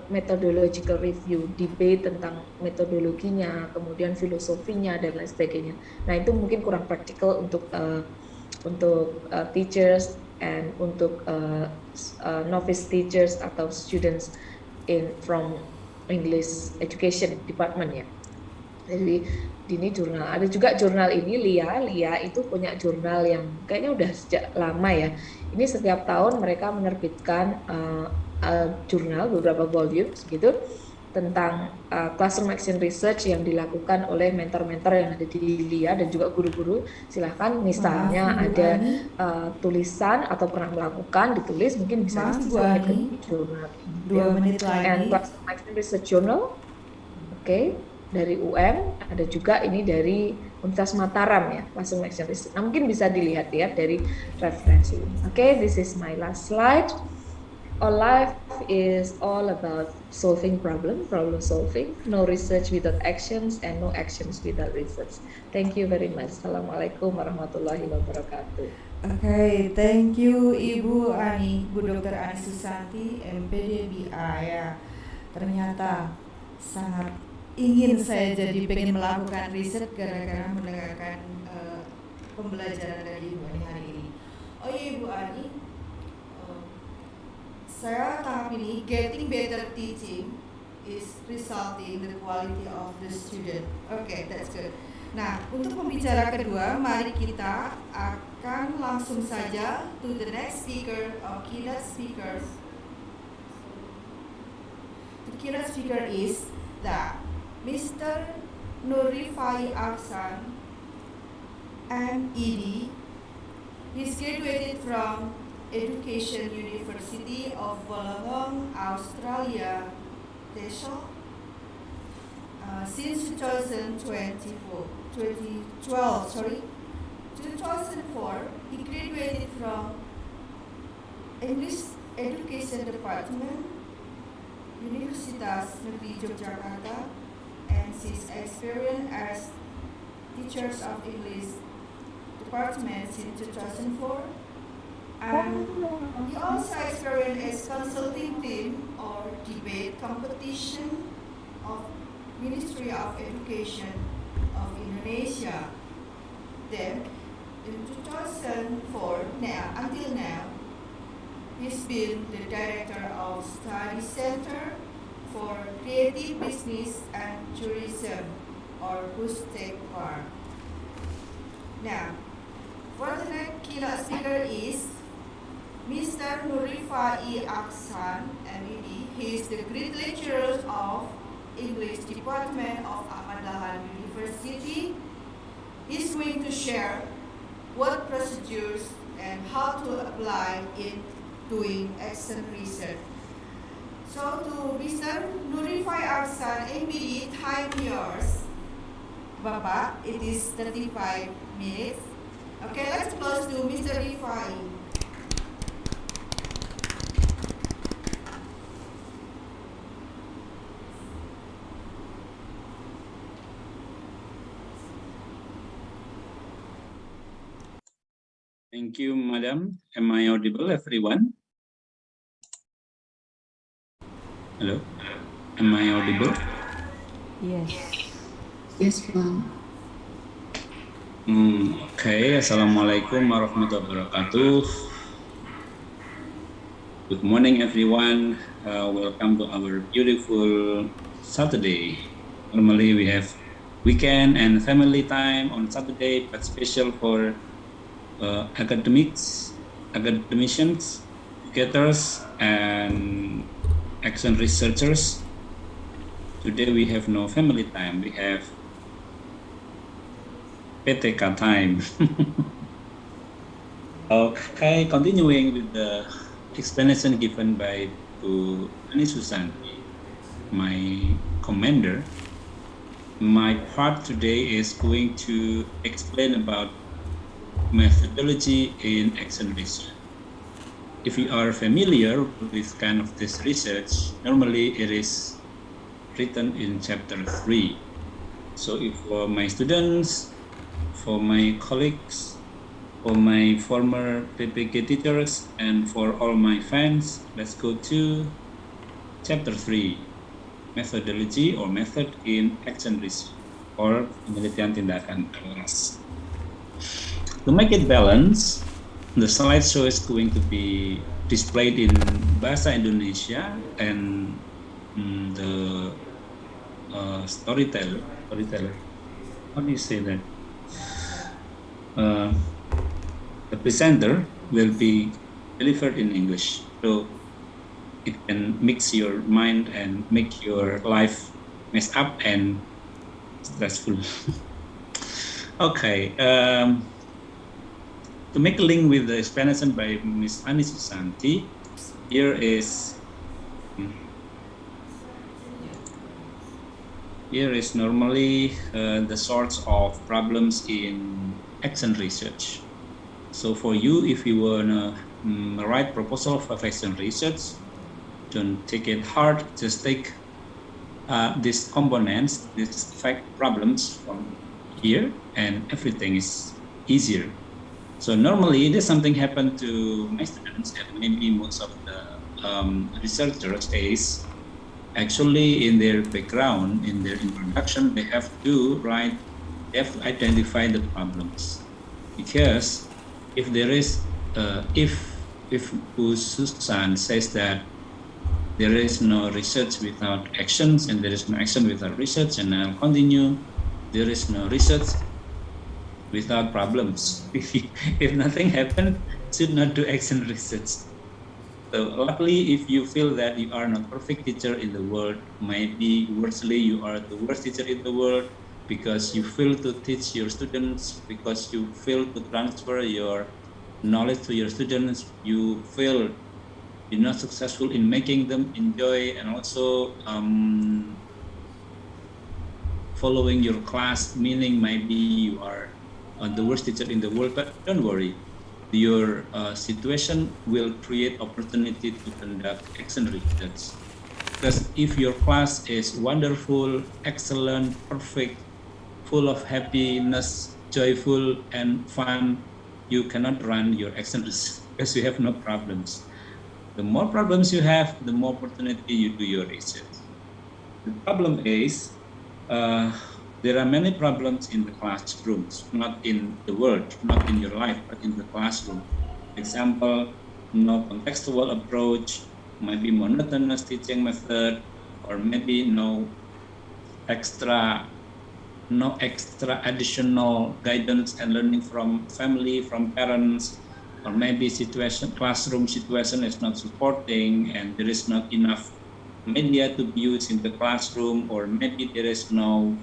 methodological review, debate tentang metodologinya, kemudian filosofinya dan lain sebagainya. Nah, itu mungkin kurang praktikal untuk teachers and untuk novice teachers atau students from English Education Department ya. Jadi ini jurnal. Ada juga jurnal ini Lia itu punya jurnal yang kayaknya udah sejak lama ya. Ini setiap tahun mereka menerbitkan jurnal beberapa volumes gitu tentang classroom action research yang dilakukan oleh mentor-mentor yang ada di Lia dan juga guru-guru. Silahkan misalnya ada tulisan atau pernah melakukan ditulis, mungkin bisa disubmit ke jurnal. 2 menit lagi. And classroom action research journal, okay, dari UM, ada juga ini dari Universitas Mataram ya, classroom action research. Nah, mungkin bisa dilihat-lihat dari referensi. Okay, this is my last slide. Our life is all about solving problem solving. No research without actions and no actions without research. Thank you very much. Assalamualaikum warahmatullahi wabarakatuh. Okay, thank you Ibu Ani, Bu Dr. Ani Susanti, MPD BI ya. Ternyata sangat ingin saya jadi pengen melakukan riset gara-gara mendengarkan pembelajaran dari Ibu Ani hari ini. Oh iya Ibu Ani, saya tahap ini getting better teaching is resulting the quality of the student. Okay, that's good. Nah, untuk pembicara kedua, mari kita akan langsung saja to the next speaker or keynote speakers. The keynote speaker is Mr. Nurifai Aksan, MED. He's graduated from Education University of Wollongong, Australia, since 2012, he graduated from English Education Department, Universitas Negeri Yogyakarta, and his experience as teachers of English Department since 2004. And he also experienced as consulting team or debate competition of Ministry of Education of Indonesia. Then, in 2004, until now, he's been the director of Study Center for Creative Business and Tourism, or Pustek Park. Now, for the next keynote speaker is Mr. Nurifai Aksan, MED. He is the Great Lecturer of English Department of Ahmad Dahlan University. He's going to share what procedures and how to apply in doing action research. So to Mr. Nurifai Aksan, MED, time yours. Bapak, it is 35 minutes. Okay, let's close to Mr. Nurifai. Thank you, Madam. Am I audible, everyone? Hello? Am I audible? Yes. Yes, ma'am. Okay. Assalamualaikum warahmatullahi wabarakatuh. Good morning, everyone. Welcome to our beautiful Saturday. Normally, we have weekend and family time on Saturday, but special for academicians, educators, and action researchers. Today we have no family time, we have PTK time. Okay, continuing with the explanation given by Ani Susanti, my commander. My part today is going to explain about methodology in action research. If you are familiar with kind of this research, normally it is written in chapter 3. So if for my students, for my colleagues, for my former PPG teachers, and for all my fans, let's go to chapter 3, methodology or method in action research, or penelitian tindakan kelas. To make it balanced, The slideshow is going to be displayed in Bahasa Indonesia, and the storyteller, how do you say that? The presenter will be delivered in English, so it can mix your mind and make your life messed up and stressful. Okay. To make a link with the explanation by Ms. Ani Susanti, here is normally the sorts of problems in action research. So for you, if you want to write proposal for action research, don't take it hard. Just take these components, these fact problems from here, and everything is easier. So normally, there's something happened to my students, and maybe most of the researchers is actually in their background, in their introduction, they have to identify the problems. Because if there is, if Susan says that there is no research without actions, and there is no action without research, and I'll continue, there is no research without problems. If nothing happened, should not do action research. So luckily, if you feel that you are not perfect teacher in the world, maybe worstly you are the worst teacher in the world because you fail to teach your students, because you fail to transfer your knowledge to your students, you're not successful in making them enjoy and also following your class, meaning maybe you are the worst teacher in the world, but don't worry. Your situation will create opportunity to conduct action research. Because if your class is wonderful, excellent, perfect, full of happiness, joyful, and fun, you cannot run your action research because you have no problems. The more problems you have, the more opportunity you do your research. The problem is, there are many problems in the classrooms, not in the world, not in your life, but in the classroom. Example, no contextual approach, maybe monotonous teaching method, or maybe no extra additional guidance and learning from family, from parents, or maybe classroom situation is not supporting, and there is not enough media to be used in the classroom, or maybe there is no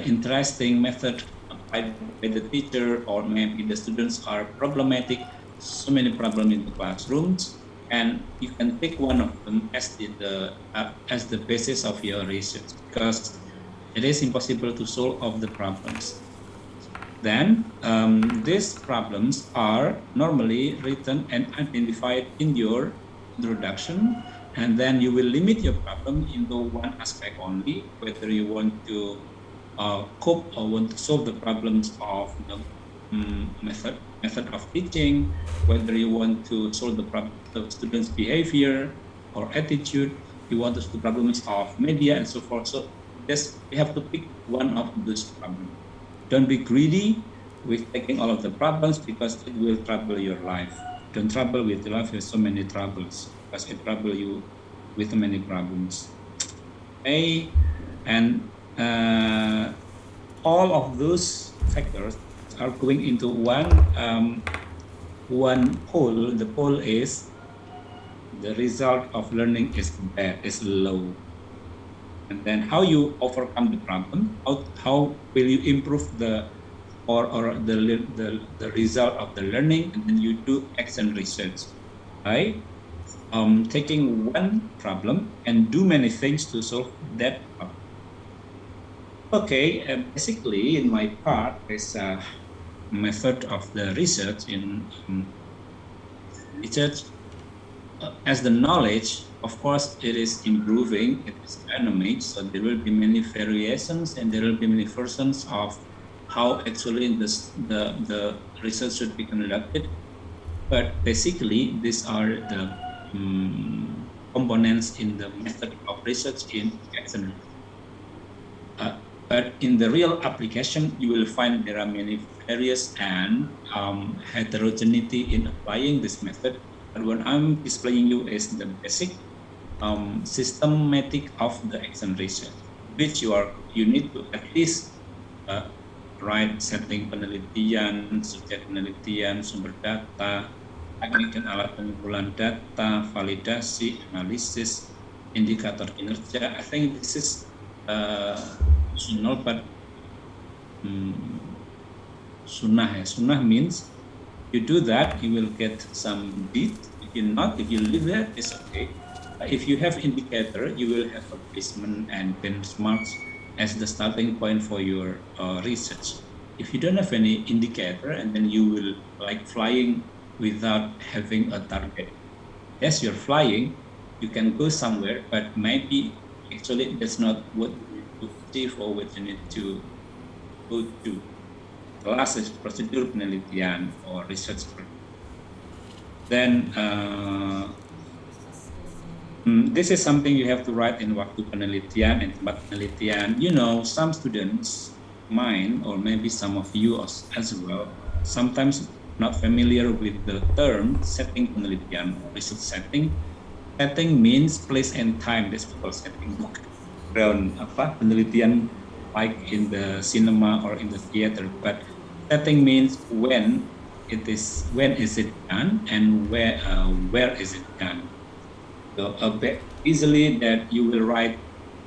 interesting method applied by the teacher, or maybe the students are problematic. So many problems in the classrooms, and you can pick one of them as the basis of your research, because it is impossible to solve all of the problems. Then these problems are normally written and identified in your introduction, and then you will limit your problem into one aspect only, whether you want to cope or want to solve the problems of the method of teaching, whether you want to solve the problem of students' behavior or attitude, you want to solve the problems of media and so forth. So yes, you have to pick one of those problems. Don't be greedy with taking all of the problems, because it will trouble your life. Don't trouble with your life with so many troubles, because it trouble you with many problems. Okay, and all of those factors are going into one pole. The pole is the result of learning is bad, is low. And then how you overcome the problem? How will you improve the result of the learning? And then you do action research, right? Taking one problem and do many things to solve that problem. Okay, basically in my part is a method of the research in research. As the knowledge, of course, it is improving, it is dynamic, so there will be many variations and there will be many versions of how actually the research should be conducted. But basically, these are the components in the method of research in action. But in the real application, you will find there are many various and heterogeneity in applying this method. But what I'm displaying you is the basic systematic of the exam research, which you need to at least write setting penelitian, subjek penelitian, sumber data, teknik dan alat pengumpulan data, validasi, analisis, indikator kinerja. I think this is optional, but sunnah. Sunnah means you do that, you will get some beat. If you leave that, it's okay. If you have indicator, you will have a placement and benchmarks as the starting point for your research. If you don't have any indicator, and then you will like flying without having a target. Yes, you're flying, you can go somewhere, but maybe actually that's not what you need to achieve or what you need to go to. Kelas is prosedur penelitian or research. Then this is something you have to write in waktu penelitian and tempat penelitian. You know, some students, mine, or maybe some of you as well, sometimes not familiar with the term setting penelitian, research setting. Setting means place and time. That's called setting. Background penelitian like in the cinema or in the theater, but setting means when is it done and where is it done. So easily that you will write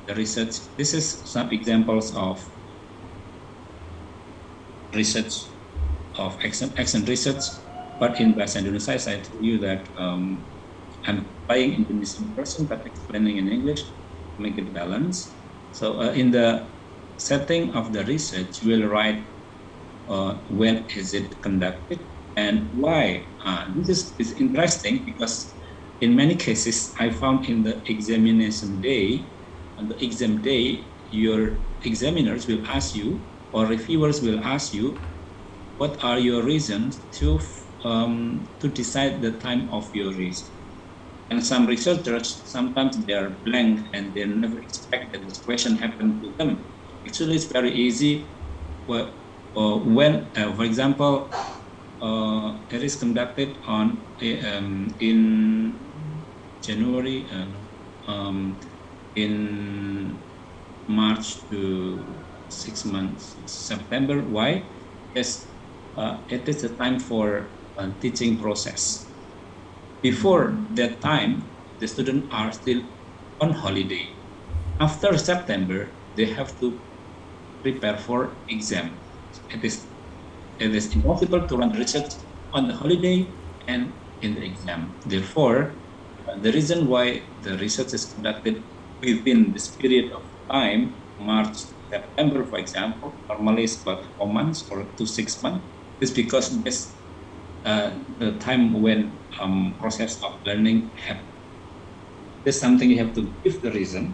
the research. This is some examples of research of action research, but in bahasa Indonesia I told you that I'm applying Indonesian person but explaining in English to make it balance. So in the setting of the research, you will write when is it conducted and why. This is interesting because in many cases I found in the examination day, on the exam day, your examiners will ask you or reviewers will ask you, what are your reasons to decide the time of your research? And some researchers, sometimes they are blank and they never expect that this question happened to them. Actually, it's very easy. When, for example, it is conducted on in January, in March to 6 months, September. Why? Yes, it is the time for teaching process. Before that time, the students are still on holiday. After September, they have to prepare for exam. It is impossible to run research on the holiday and in the exam. Therefore, the reason why the research is conducted within this period of time, March, September, for example, normally it's about 4 months or 2 to 6 months, is because this the time when process of learning happens. This is something you have to give the reason.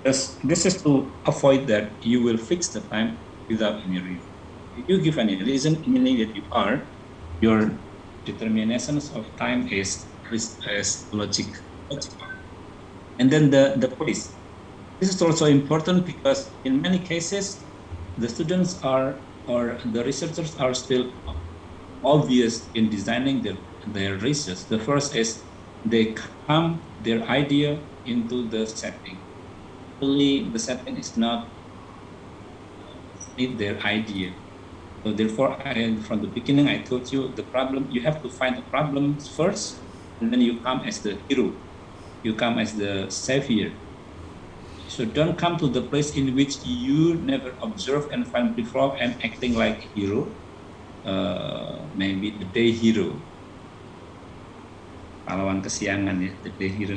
This is to avoid that you will fix the time without any reason. If you give any reason, meaning that your determinations of time is logical. And then the place. This is also important because in many cases, the students or the researchers are still obvious in designing their research. The first is they come their idea into the setting. Actually, the setting is not need their idea. So therefore, from the beginning, I told you the problem. You have to find the problems first, and then you come as the hero. You come as the savior. So don't come to the place in which you never observe and find the flaw and acting like hero. Maybe the day hero. Pahlawan kesiangan ya, the day hero.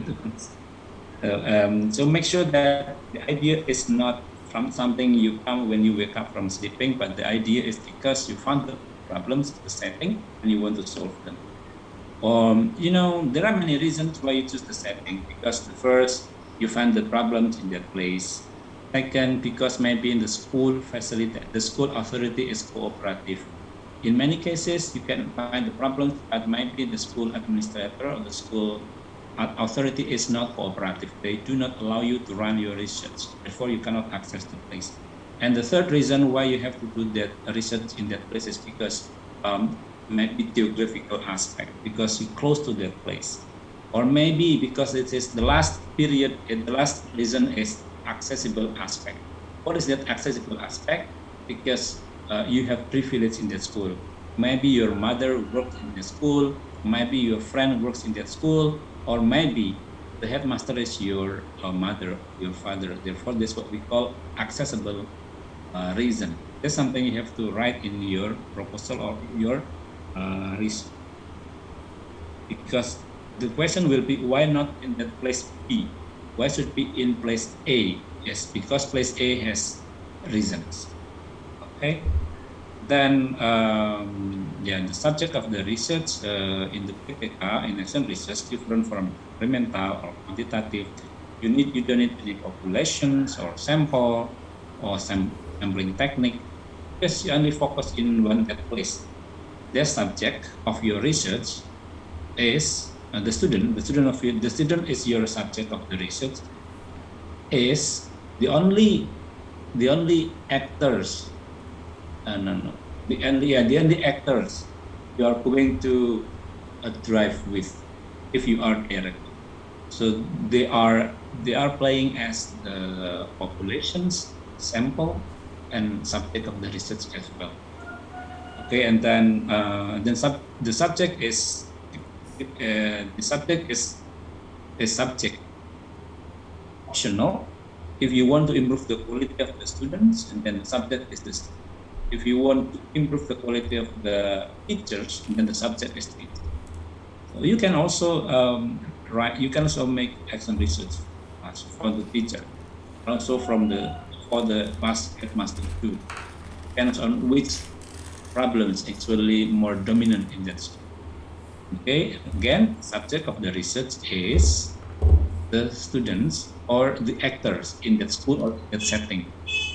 So make sure that the idea is not from something you come when you wake up from sleeping, but the idea is because you found the problems, the setting, and you want to solve them. There are many reasons why you choose the setting. Because the first, you find the problems in that place. Second, because maybe in the school facility, the school authority is cooperative. In many cases, you can find the problems, but maybe the school administrator or the school authority is not cooperative. They do not allow you to run your research. Therefore, you cannot access the place. And the third reason why you have to do that research in that place is because maybe geographical aspect, because you're close to that place, or maybe because it is the last period, the last reason is accessible aspect. What is that accessible aspect? Because you have privilege in that school. Maybe your mother works in the school, maybe your friend works in that school, or maybe the headmaster is your mother, your father. Therefore, that's what we call accessible reason. That's something you have to write in your proposal or your research. Because the question will be, why not in that place B? Why should be in place A? Yes, because place A has reasons. Okay. Then, the subject of the research in the PPK, in action research, different from experimental or quantitative. You don't need any populations or sample or sampling technique. Because you only focus in one place. The subject of your research is the student. The student is your subject of the research. Is the only actors. The only actors you are going to drive with if you are director. So they are playing as the populations, sample, and subject of the research as well. Okay, and then the subject is subject optional. If you want to improve the quality of the students, and then the subject is this. If you want to improve the quality of the teachers, then the subject is teacher. So you can also You can also make action research for the teacher, also for the past headmaster too. Depends on which problems actually more dominant in that school. Okay, again, subject of the research is the students or the actors in that school or that setting.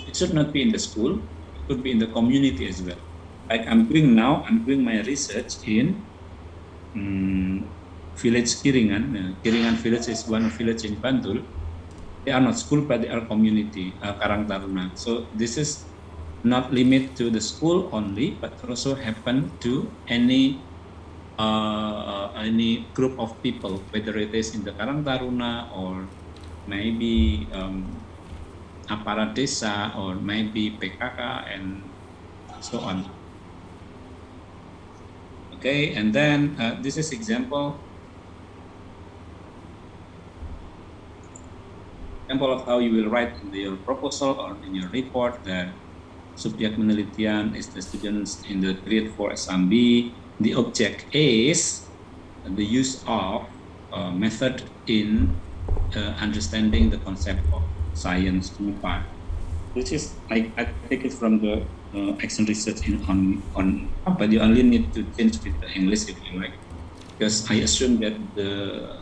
It should not be in the school, it could be in the community as well. Like I'm doing my research in village Kiringan. Kiringan village is one village in Bantul. They are not school, but they are community, Karang Taruna. So this is not limited to the school only, but also happen to any group of people, whether it is in the Karang Taruna or maybe aparat desa or maybe PKK and so on. Okay, and then this is example of how you will write in your proposal or in your report that subjek penelitian is the students in the grade 4 SMB. The object is the use of method in understanding the concept of science part. Which is I take it from the action research on, but you only need to change with the English if you like, because I assume that the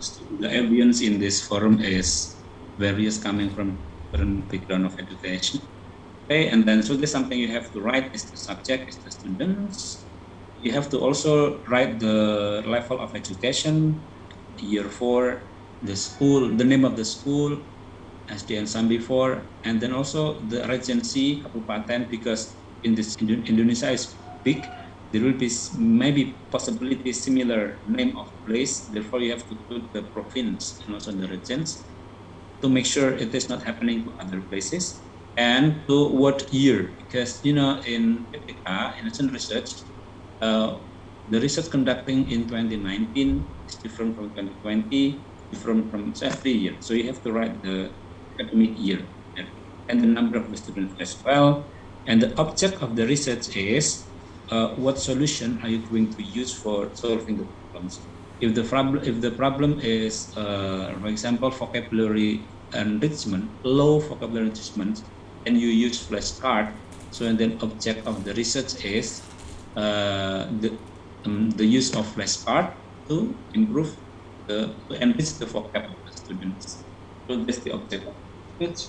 audience in this forum is various coming from different background of education. Okay, and then so there's something you have to write is the subject, is the students. You have to also write the level of education, year 4, the school, the name of the school, SD and SAM before, and then also the regency, kabupaten, because in this Indonesia is big, there will be maybe possibility similar name of place. Therefore, you have to put the province and also the regions to make sure it is not happening to other places, and to what year, because in PPK, in action research, the research conducting in 2019 is different from 2020, different from every year. So you have to write the academic year and the number of the students as well. And the object of the research is what solution are you going to use for solving the problems? If the problem is, for example, vocabulary enrichment, low vocabulary enrichment, and you use flashcard, so and then object of the research is the use of flashcard to improve to enrich the vocab of the students. So that's the object of research.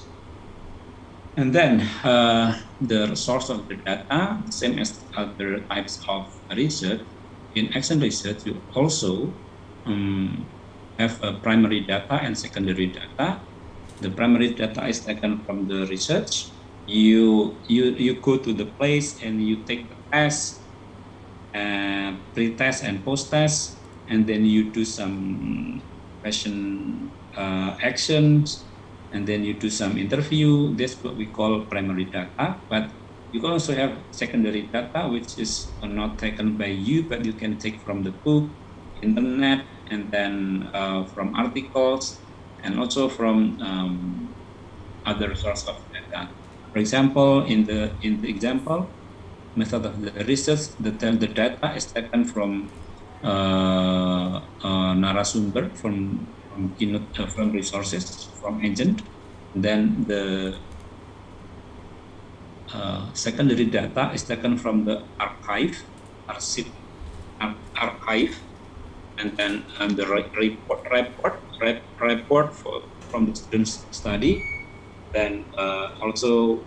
And then the source of the data, same as other types of research. In action research, you also have a primary data and secondary data. The primary data is taken from the research, you go to the place and you take the test, pre-test and post-test, and then you do some question actions, and then you do some interview. That's what we call primary data. But you can also have secondary data, which is not taken by you, but you can take from the book, internet, and then from articles, and also from other source of data. For example, in the example method of the research, the data is taken from narasumber, from keynote, from resources, from agent. Then the secondary data is taken from the archive, and then the report from the students' study. Then also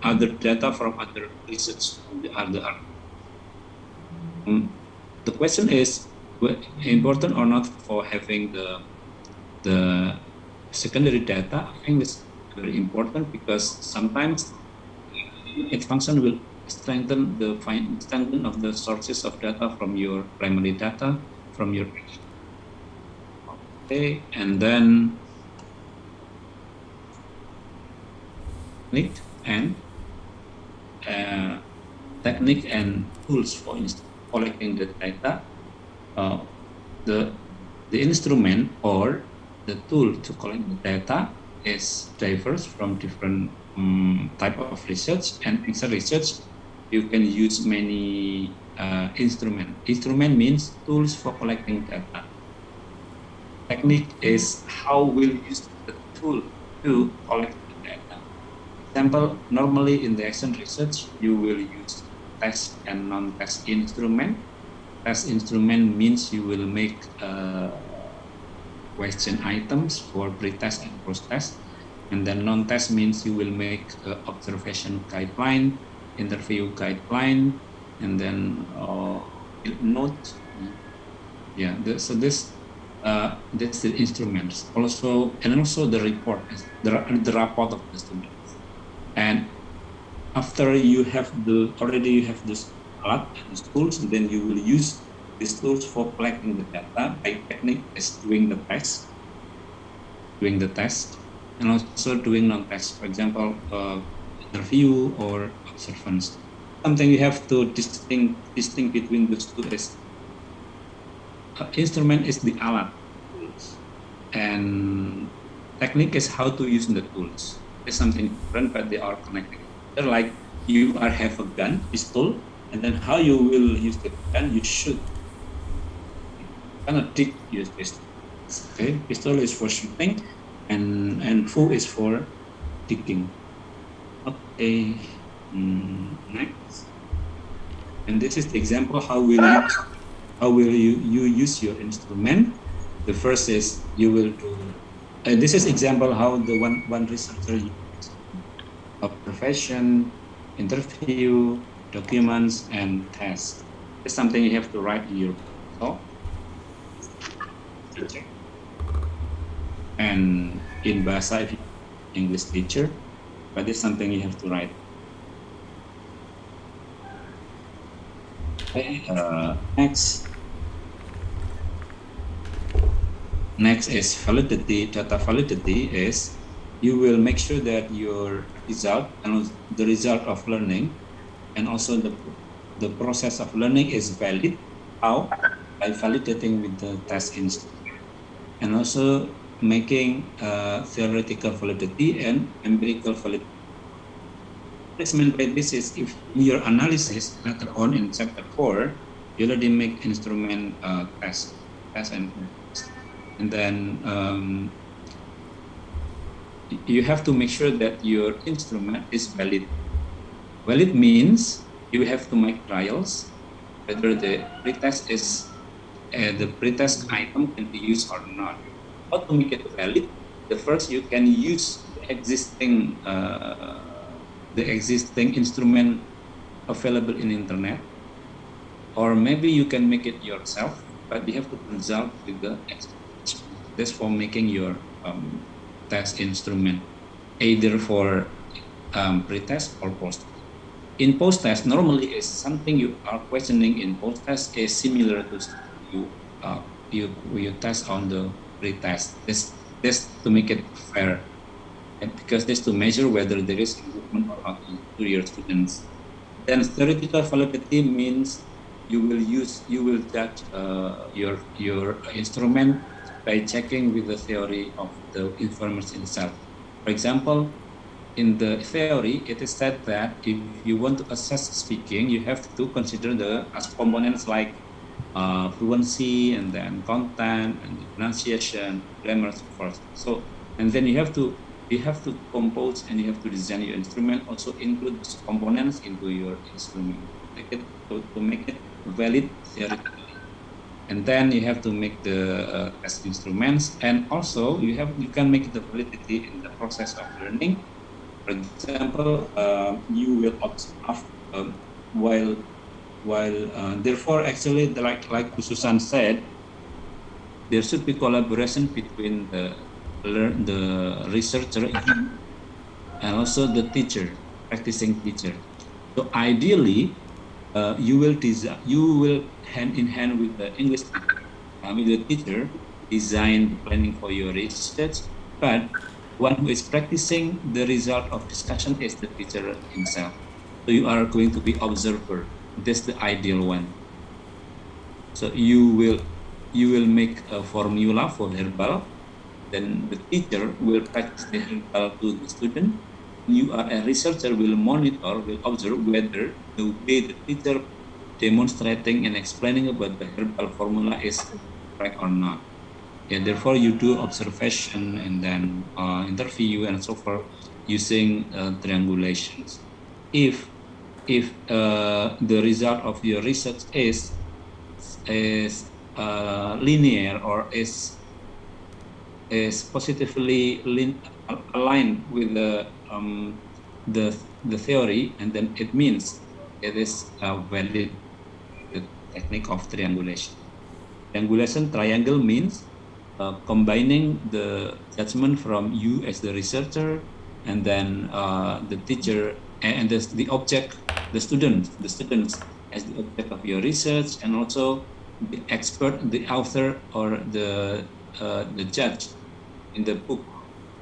other data from other research from the other. The question is important or not for having the secondary data. I think it's very important because sometimes its function will strengthen of the sources of data from your primary data from your. Okay, and then technique and tools for collecting the data. The instrument or the tool to collect the data is diverse from different type of research, and in research you can use many instrument. Instrument means tools for collecting data. Technique is how we'll use the tool to collect the data. Example, normally in the action research, you will use test and non-test instrument. Test instrument means you will make question items for pre-test and post-test. And then non-test means you will make observation guideline, interview guideline, and then note. Yeah, so that's the instruments. Also, and also the report, the report of the students. And after you have already have this art and tools, then you will use these tools for collecting the data. By technique is doing the test, and also doing non-test. For example, interview or observance. Something you have to distinct between those two is instrument is the alat, and technique is how to use the tools. It's something different, but they are connected. They're like you have a gun, pistol, and then how you will use the gun, you shoot. Cannot use pistol. Okay, pistol is for shooting, and fu is for digging. Okay, next. And this is the example how will you use your instrument. The first is you will do. This is example how the one researcher uses observation, interview, documents, and tests. It's something you have to write in your book. And in Bahasa, if you English teacher, but it's something you have to write. Okay, next is validity. Data validity is you will make sure that your result and the result of learning and also the process of learning is valid. How? By validating with the test instrument, and also making theoretical validity and empirical validity. What is meant by this is if in your analysis later on in chapter 4, you already make instrument test and test. And then you have to make sure that your instrument is valid. Valid means you have to make trials whether the pretest is the pretest item can be used or not. How to make it valid? The first, you can use the existing instrument available in internet, or maybe you can make it yourself, but you have to consult with the experts. That's for making your test instrument. either for pre-test or post. In post-test, normally is something you are questioning in post-test is similar to you test on the pre-test. This to make it fair, and because this to measure whether there is improvement or not to your students. Then theoretical validity means you will judge your instrument by checking with the theory of the information itself. For example, in the theory, it is said that if you want to assess speaking, you have to consider the as components like fluency and then content and the pronunciation, grammar, so forth. So, and then you have to compose and you have to design your instrument. Also include those components into your instrument, to make it valid theoretically. And then you have to make the test instruments, and also you can make the validity in the process of learning. For example, you will observe while therefore actually like Susan said, there should be collaboration between the researcher and also the teacher, practicing teacher. So ideally, you will hand in hand with the English with the teacher, design planning for your research, but one who is practicing the result of discussion is the teacher himself. So you are going to be observer. That's the ideal one. So you will make a formula for verbal, then the teacher will practice the verbal to the student. You are a researcher, will monitor, will observe whether the way the teacher demonstrating and explaining about the verbal formula is correct or not. And therefore, you do observation and then interview and so forth using triangulations. If the result of your research is linear or is positively aligned with the theory, and then it means it is valid the technique of triangulation. Triangle means combining the judgment from you as the researcher, and then the teacher and the object, the students as the object of your research, and also the expert, the author, or the judge in the book.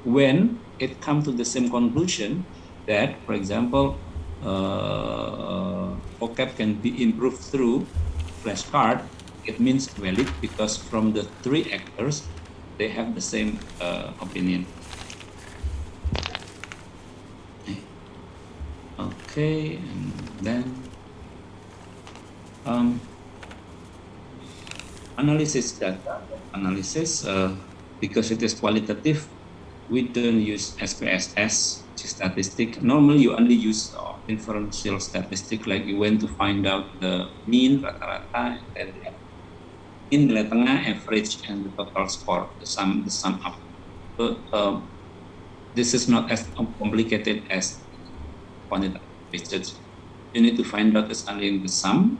When it comes to the same conclusion that, for example, vocab can be improved through flashcard, it means valid because from the three actors, they have the same opinion. Okay, and then analysis data. Analysis, because it is qualitative, we don't use SPSS statistic. Normally, you only use inferential statistic, like you want to find out the mean, rata-rata, and in nilai tengah, average, and the total score, the sum up. So this is not as complicated as quantitative research. You need to find out only the sum,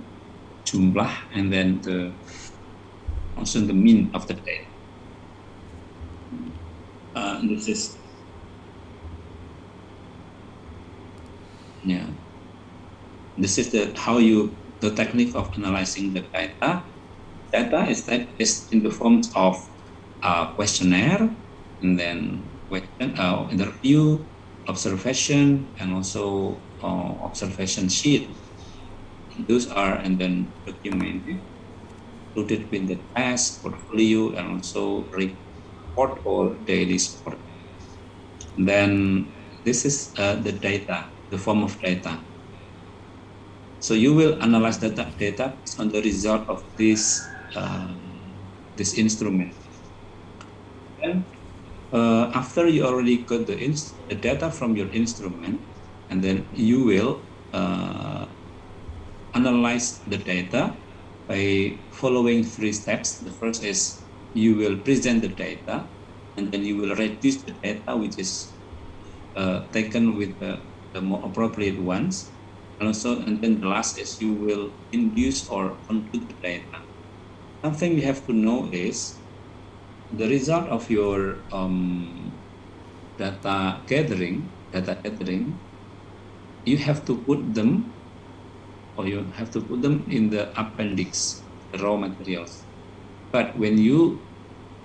jumlah, and then also the mean of the data. This is This is the technique of analyzing the data. Data is in the forms of questionnaire, and then interview, observation, and also observation sheet. Those are and then documented, included with the task, portfolio, and also report or daily report. Then this is the data, the form of data. So you will analyze data based on the result of this instrument. And after you already got the data from your instrument, and then you will analyze the data by following 3 steps. The first is you will present the data, and then you will reduce the data which is taken with the more appropriate ones. And then the last is you will induce or conclude the data. Something you have to know is the result of your data gathering, you have to put them, in the appendix, the raw materials. But when you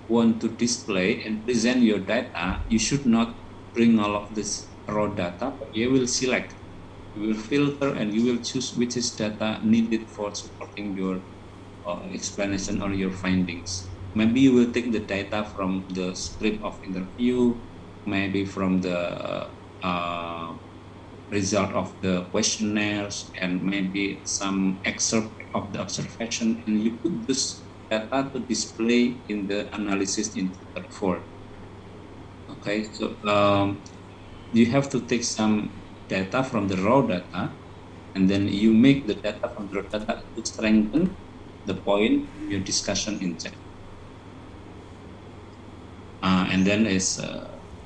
want to display and present your data, you should not bring all of this raw data, but you will select, you will filter, and you will choose which is data needed for supporting your explanation or your findings. Maybe you will take the data from the script of interview, maybe from the result of the questionnaires, and maybe some excerpt of the observation, and you put this data to display in the analysis in chapter 4. Okay, so you have to take some data from the raw data, and then you make the data from the raw data to strengthen the point of your discussion in chat. And then is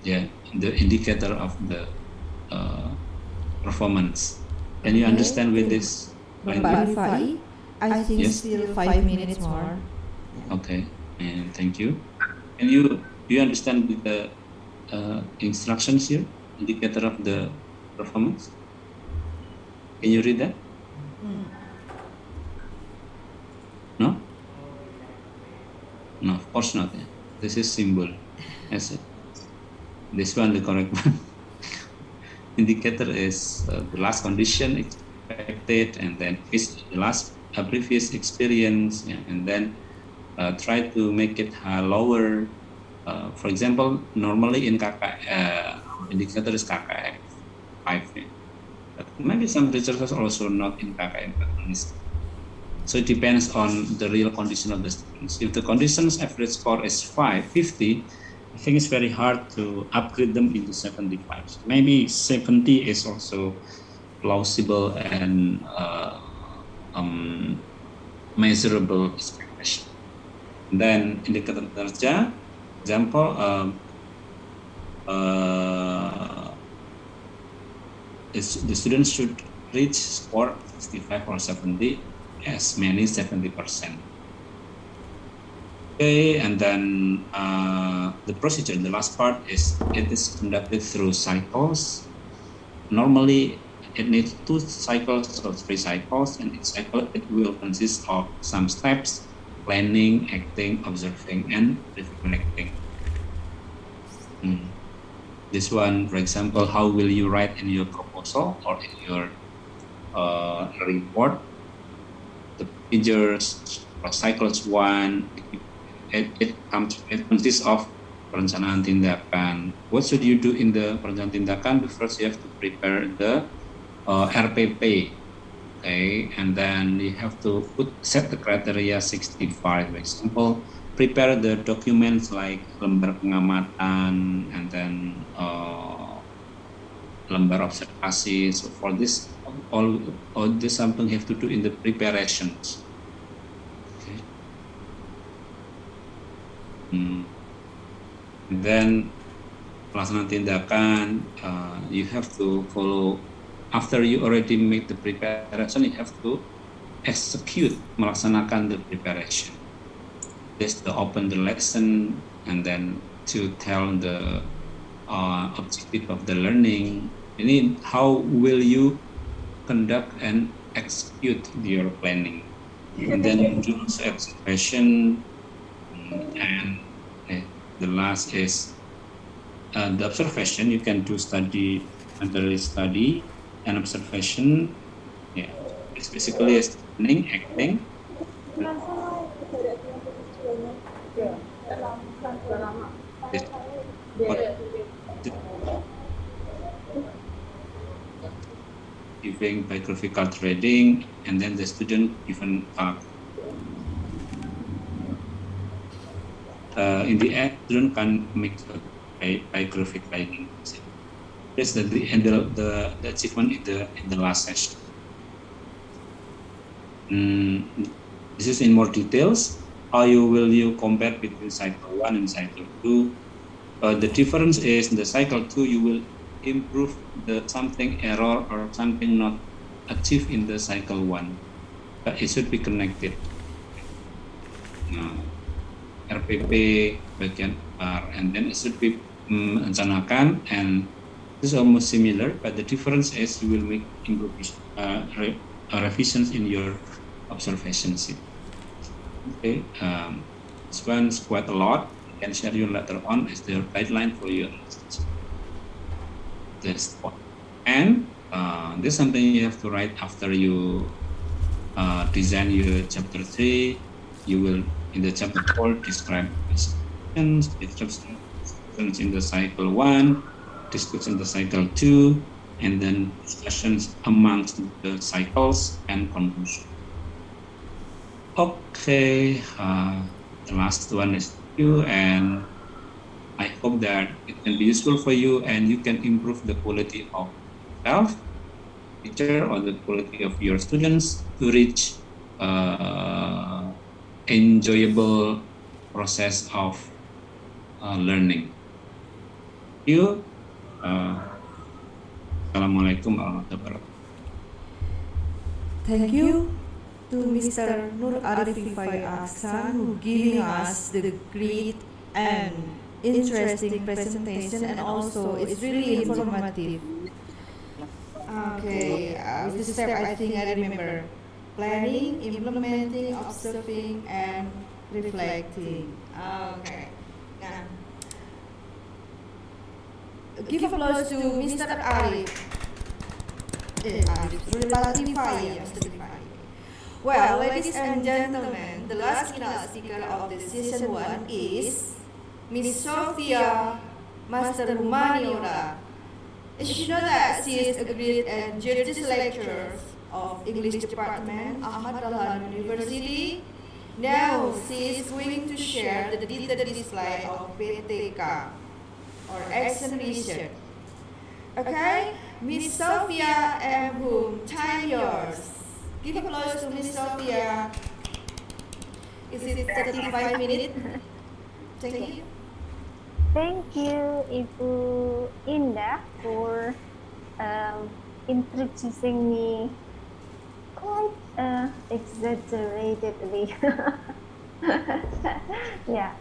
the indicator of the performance. Can you understand with this? Mbak Rifai, I think Yes. still 5 minutes more. Okay, and thank you. Can you understand with the instructions here, indicator of the performance? Can you read that? No? No, of course not. Yeah. This is symbol. Yes. This one, the correct one. Indicator is the last condition expected, and then is the last previous experience, yeah, and then try to make it lower. For example, normally in indicator is KKM 5. Yeah. But maybe some researchers also not in KKM, but only. So it depends on the real condition of the students. If the conditions average score is 50, I think it's very hard to upgrade them into 75. So maybe 70 is also plausible and measurable expectation. Then indicator kinerja, example, the students should reach score 65 or 70, as many 70%. Okay, and then the procedure, the last part is it is conducted through cycles. Normally, it needs 2 cycles or 3 cycles, and each cycle it will consist of some steps: planning, acting, observing, and reflecting. This one, for example, how will you write in your proposal or in your report? The procedures for cycles 1, it consists of perencanaan tindakan. What should you do in the perencanaan tindakan? First, you have to prepare the RPP, okay, and then you have to set the criteria 65. For example, prepare the documents like lembar pengamatan, and then lembar observasi. So for this, all this something you have to do in the preparations. Okay. Then pelaksanaan tindakan, you have to follow. After you already make the preparation, you have to execute, melaksanakan the preparation. This to open the lesson, and then to tell the objective of the learning. And how will you conduct and execute your planning? And then do observation, and the last is the observation. You can do study, mental study, and observation. Yeah, it's basically listening, acting. Giving biographical trading, and then the student even in the end, student can make a biographical trading. That's the achievement in the last session. This is in more details. How will you compare between cycle 1 and cycle 2? The difference is in the cycle 2 you will improve the something error or something not achieved in the cycle 1. But it should be connected. RPP bagian R, and then it should be rencanakan, and this is almost similar, but the difference is you will make revisions in your observations. Okay, this one is quite a lot. I can share you later on as the guideline for your this point. And this is something you have to write after you design your chapter 3. You will in the chapter 4 describe discussions in the cycle 1, discussion in the cycle 2, and then discussions amongst the cycles and conclusion. Okay, the last one is you, and I hope that it can be useful for you and you can improve the quality of yourself, teacher, or the quality of your students to reach enjoyable process of learning. Thank you. Assalamualaikum warahmatullahi wabarakatuh. Thank you to Mr. Nur Arifin Aksan who giving us the great and interesting presentation, and also it's really informative. Okay, with this step I think I remember planning, implementing, observing, and reflecting. Okay. Now, give applause to Mr. Arif. Well, ladies and gentlemen, the last keynote speaker of the session 1 is Miss Sophia Master Humaniora. You should know that she is a great and judicious lecturer of English Department, Ahmad Dahlan University. Now she is going to share the detailed display of PTK or Action Research. Okay, Miss Sophia M. Boom, time yours. Give applause to Miss Sophia. Is it 35 minutes? Thank you. Thank you, Ibu Indah, for introducing me quite exaggeratedly. Yeah.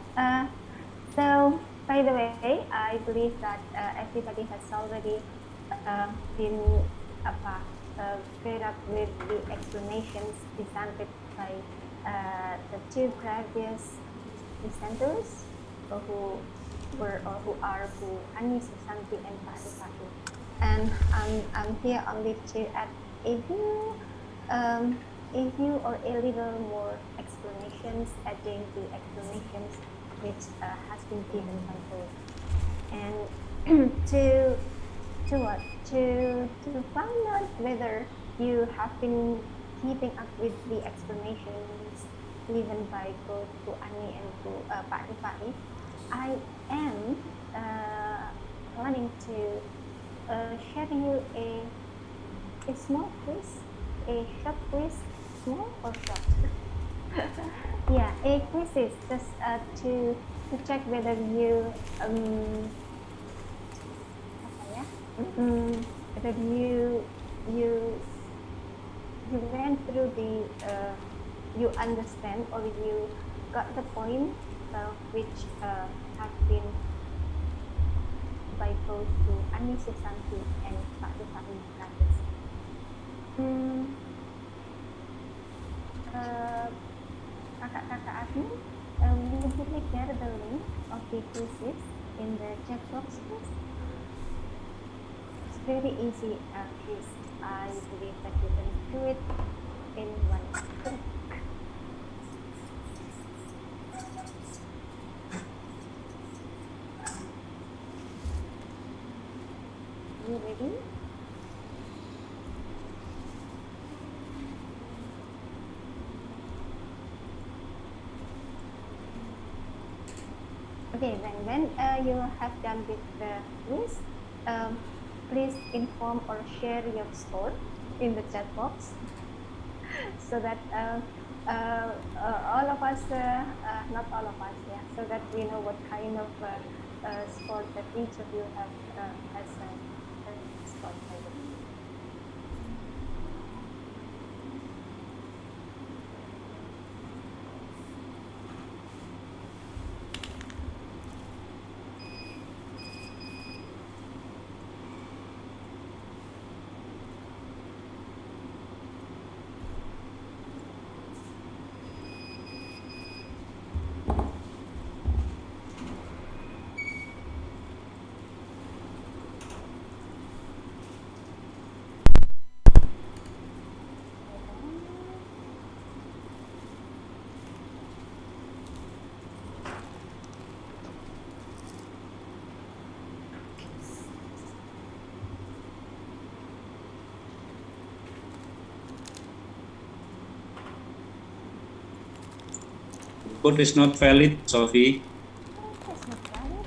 So, by the way, I believe that everybody has already been fed up with the explanations presented by the two previous presenters who are Ani Susanti and Pak Rifai. And I'm here only to add a few or a little more explanations, adding the explanations which has been given by both. And to find out whether you have been keeping up with the explanations given by both Bu Ani and Pak Rifai, I am planning to share you a small quiz, a short quiz, small or short? Yeah, a quiz is just to check whether you whether you went through the you understand or you got the point which have been by both to Ani Susanti and Pak Rifai practice. Kakak-kakak admin, would you please share the link of the quizzes in the chat box, please? It's very easy quiz. I believe that you can do it in one click. You ready? Okay, when you have done with the quiz, please inform or share your score in the chat box so that all of us, not all of us, yeah, so that we know what kind of score that each of you have has scored by the code is not valid, Sophie. That's not valid.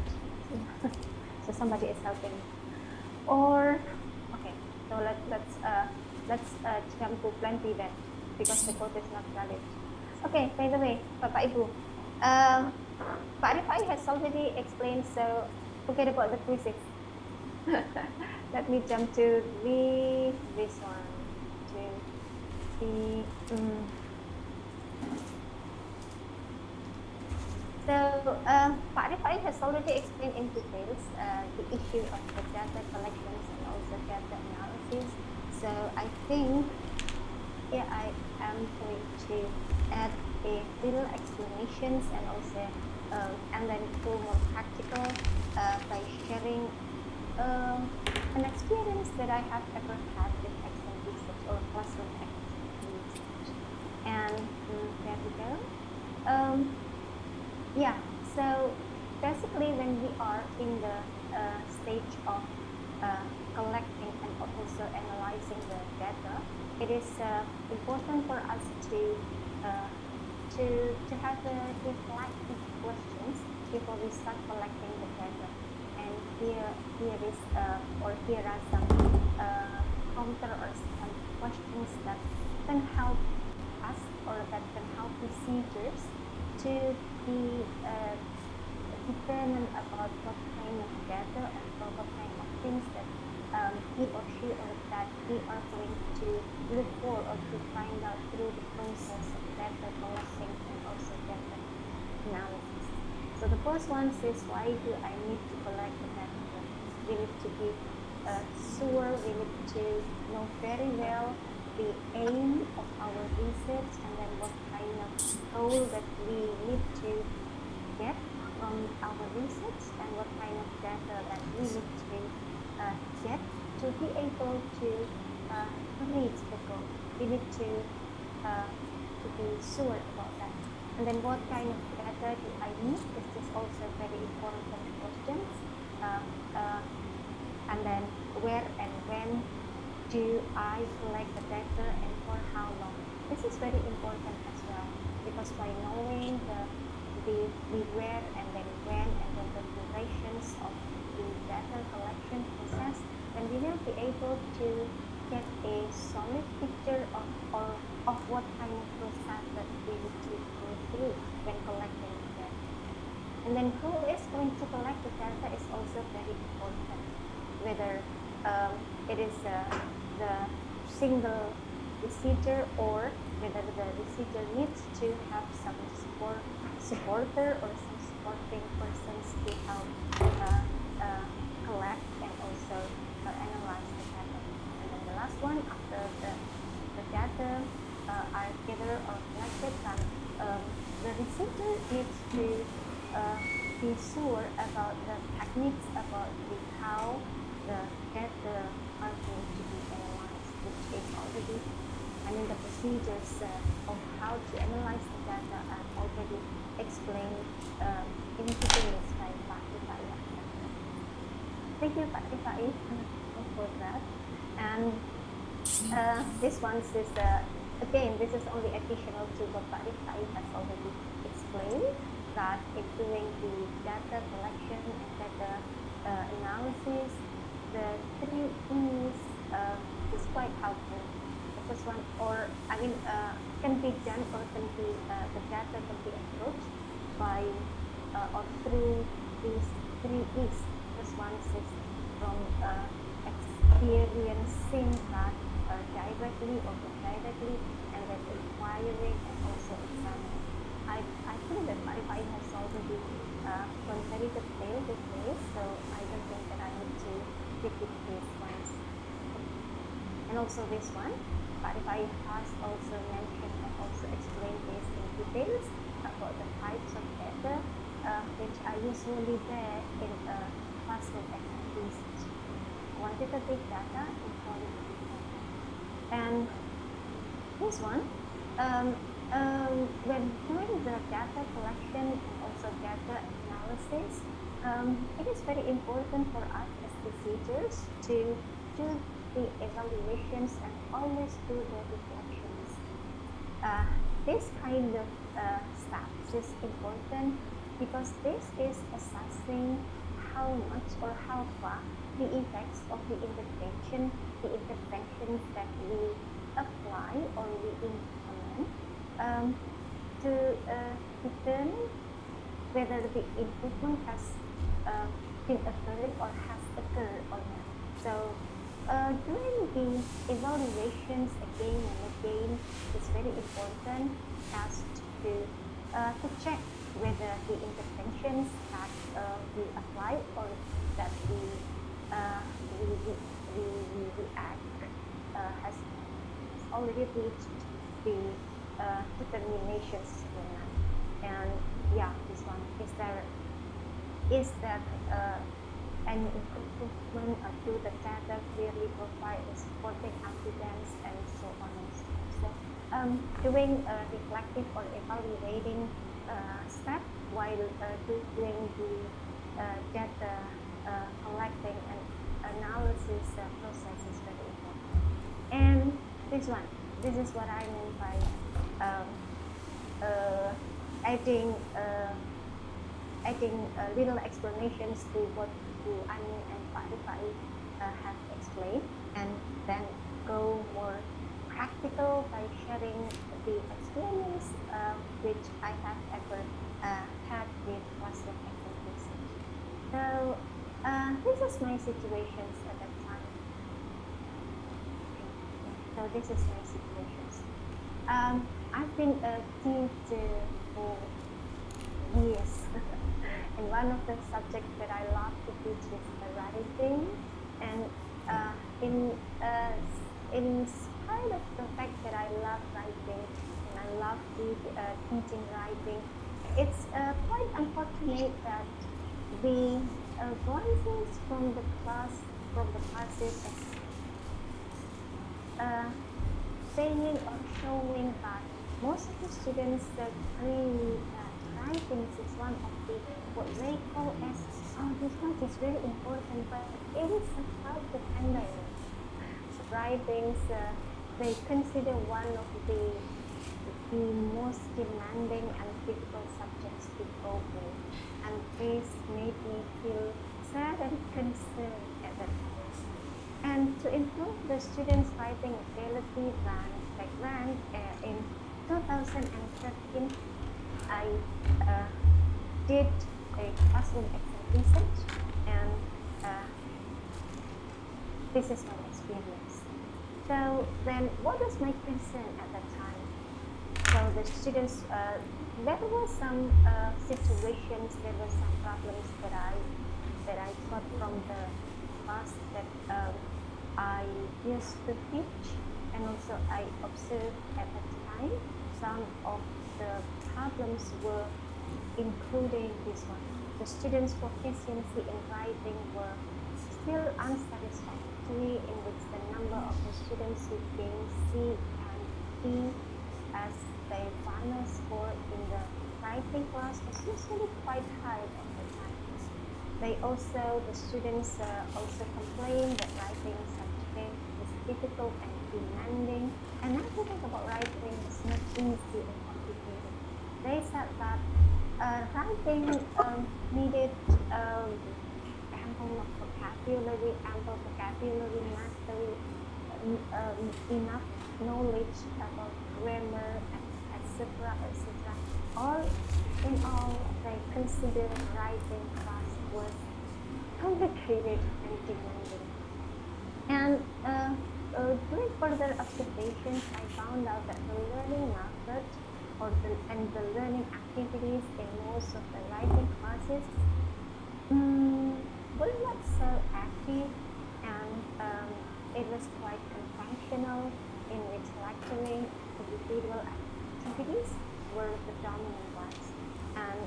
So somebody is helping. Or okay, so let's jump to plan B then, because the code is not valid. Okay, by the way, Bapak Ibu, Pak Rifai has already explained, so forget about the quizzes. Let me jump to this one, to the So Pak Rifai has already explained in details the issue of the data collections and also data analysis. So I think here I am going to add a little explanations and also and then go more practical by sharing an experience that I have ever had with exam research or classroom exam research. And there we go. Yeah, so basically when we are in the stage of collecting and also analyzing the data, it is important for us to have a reflective questions before we start collecting the data. And here is here are some counter or some questions that can help us or that can help researchers to be determined about what kind of data or what kind of things that he or she or that we are going to look for or to find out through the process of data collecting and also data analysis. So the first one says, why do I need to collect the data? We need to be sure, we need to know very well the aim of our research and then what kind of goal that we need to get from our research and what kind of data that we need to get to be able to reach the goal. We need to be sure about that. And then what kind of data do I need? This is also very important questions. And then where and when do I collect the data and for how long? This is very important as well, because by knowing the where and then when and then the durations of the data collection process, then we will be able to get a solid picture of what kind of process that we need to go through when collecting the data. And then who is going to collect the data is also very important, whether it is the single researcher or whether the researcher needs to have some supporter or some supporting persons to help collect and also analyze the data. And then the last one, after the data are gathered or collected, then the researcher needs to be sure about the techniques about how the data are going to be analyzed, which is already, the procedures of how to analyze the data are already explained in details by Pak Rifai. Thank you, Pak Rifai, for that. And this one is, again, this is only additional to what Pak Rifai has already explained, that in doing the data collection and data analysis, the 3 E's is quite helpful. The first one, can be done or can be, the data can be approached by or through these 3 E's. First one is from experiencing that directly or indirectly, and then inquiring and also examining. I think that Pak Rifai has already gone very detailed with this, so I don't think that I need to repeat these ones. And also this one, Pak Rifai has also mentioned and also explained this in details about the types of data which are usually there in classroom exam research. Quantitative data and qualitative data. And this one, when doing the data collection and also data analysis, it is very important for us as researchers to do the evaluations and always do the reflections. This kind of steps is important because this is assessing how much or how far the effects of the interventions that we apply or we implement to determine whether the improvement has been occurring or has occurred or not. So doing the evaluations again and again is very important as to check whether the interventions that we apply or that we act has already reached the determinations or not. And yeah, this one is that any improvement to the data clearly provide supporting evidence and so on and so on. So doing a reflective or evaluating step while doing the data collecting and analysis process is very important. And this is what I mean by adding little explanations to what Ani and Pak Rifai have explained, and then go more practical by sharing the experience which I have ever had with classroom activities. So this is my situations at that time. So this is my situations. I've been a teacher for years. And one of the subjects that I love to teach is writing. And in spite of the fact that I love writing and I love teaching writing, it's quite unfortunate that the voices from the classes saying or showing that most of the students agree that writing is one of the what they call as this one is very important, but it is about the handling. Writings they consider one of the most demanding and difficult subjects to cope with, and this made me feel sad and concerned at that time. And to improve the students' writing ability in 2013, I did a classroom exam research, and this is my experience. So then, what was my concern at that time? So the students, there were some situations, there were some problems that I got from the class that I used to teach, and also I observed at the time some of the problems were including this one. The students' proficiency in writing were still unsatisfactory, in which the number of the students who gained C and D as their final score in the writing class was usually quite high at the time. The students also complained that writing subject is difficult and demanding, and everything about writing is not easy and complicated. They said that writing needed ample vocabulary mastery, enough knowledge about grammar, etc. All in all, they consider writing class was complicated and demanding. And during further observations, I found out that the learning method and the learning activities in most of the writing classes were not so active, and it was quite conventional, in which lecturing individual activities were the dominant ones, and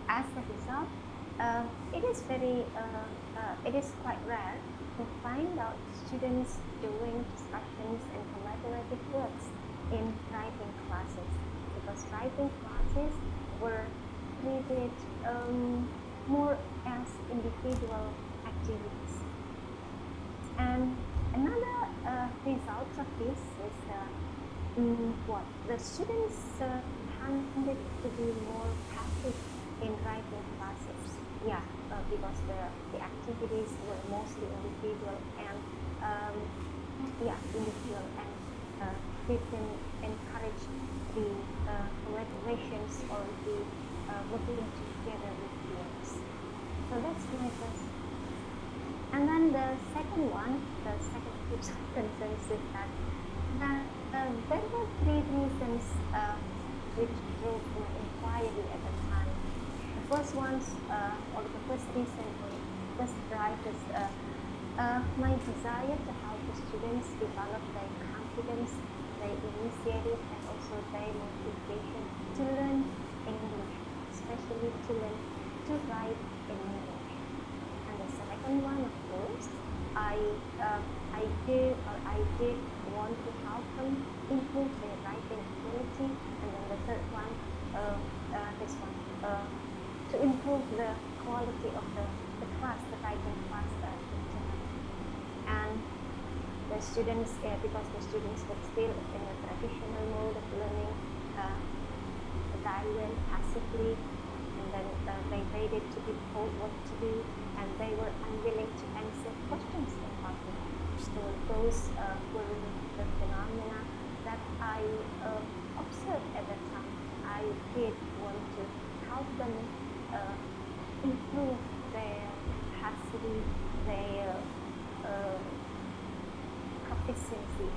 as a result, it is quite rare to find out students doing discussions and collaborative works in writing classes, because writing classes were treated more as individual activities. And another result of this is what the students tended to be more passive in writing classes. Yeah, because the activities were mostly individual and didn't encourage the collaborations or the working together with peers. So that's my first. And then the second one, the second group of concerns is that there were three reasons which drove my inquiry at the time. The first ones, or the first reason, or first drive is my desire to help the students develop their confidence, their initiative, and also their motivation to learn English, especially to learn to write in English. And the second one, of course, I did want to help them improve their writing ability. And then the third one, to improve the quality of the class, the writing class in general. And the students, because the students were still in a traditional mode of learning, Dahlan passively, and then they waited to be told what to do, and they were unwilling to answer questions about it. So those were the phenomena that I observed at the time. I did want to help them improve their capacity, their proficiency.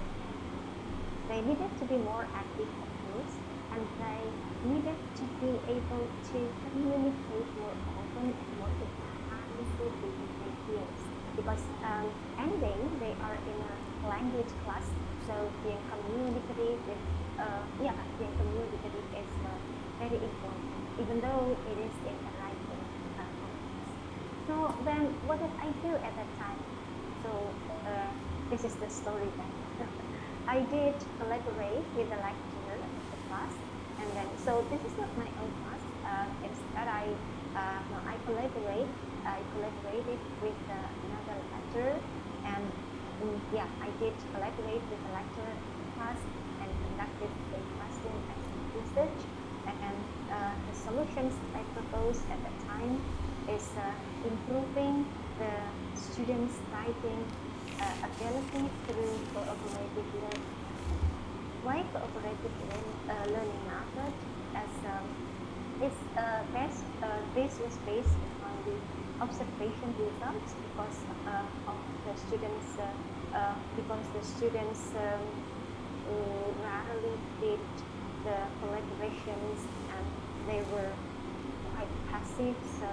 They needed to be more active, of course, and they needed to be able to communicate more often and more effectively with their peers. Because ending, they are in a language class, so being communicative with, being communicative is very important, even though it is in a writing context. So then, what did I do at that time? So this is the story then. I did collaborate with the lecturer of the class, and then so this is not my own class. Instead, I collaborated with another lecturer, and I did collaborate with the lecturer of the class and conducted a classroom research. And the solutions I proposed at that time is improving the students' writing ability through cooperative learning. Why cooperative learning method? As this was based on the observation results because of the students rarely did the collaborations and they were quite passive, so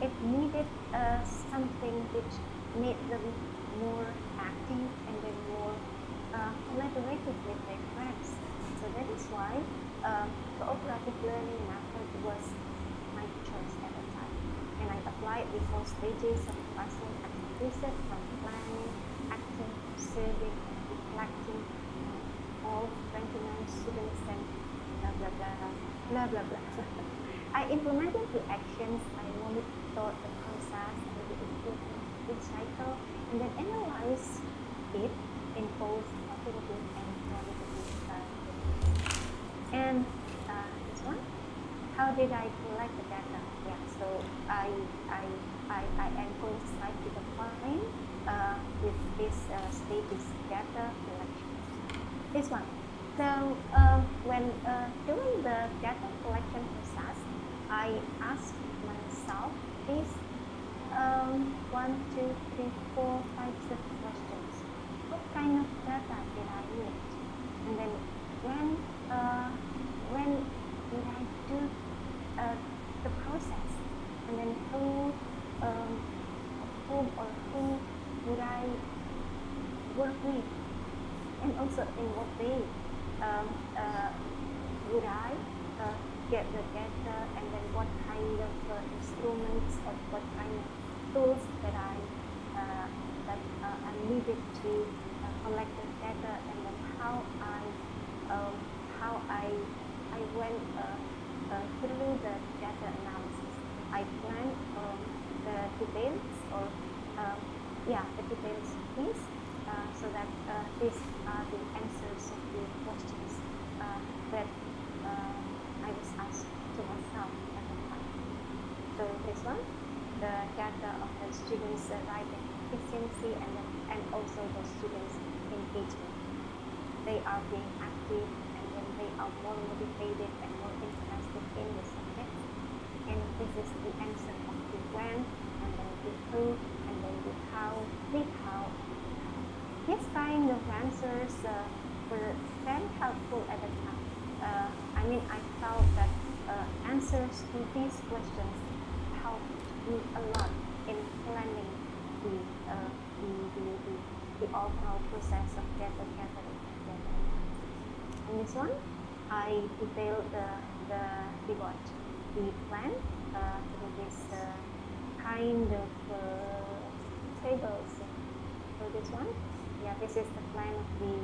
it needed something which made them more active and then more collaborative with their friends. So that is why cooperative learning method was my choice at the time. And I applied the 4 stages of classroom research from planning, acting, observing, reflecting, all 29 students and blah blah blah. I implemented the actions, I monitored the process and the improvement each cycle, and then analyzed it in both quantitative and qualitative ways. And this one, how did I collect the data? Yeah, so I am coincide with the following with this status data collection. This one. So when during the data collection process, I asked myself these 1, 2, 3, 4, 5, 6 questions. What kind of data did I need? And then when did I do the process? And then whom or who would I work with? And also in what way would I get the data, and then what kind of instruments or what kind of tools that I needed to collect the data, and then how I went through the data analysis. I planned the details or the details piece so that these are the answers of the questions that I was asked to myself at the time. So this one, the data of the students' writing efficiency and also the students' engagement. They are being active and then they are more motivated and more interested in the subject. And this is the answer of the when, and then the who, and then the how, the how. This kind of answers were very helpful at the time. I felt that answers to these questions helped me a lot in planning the overall process of data gathering. In this one, I detailed the plan through this kind of tables. So this one, this is the plan of the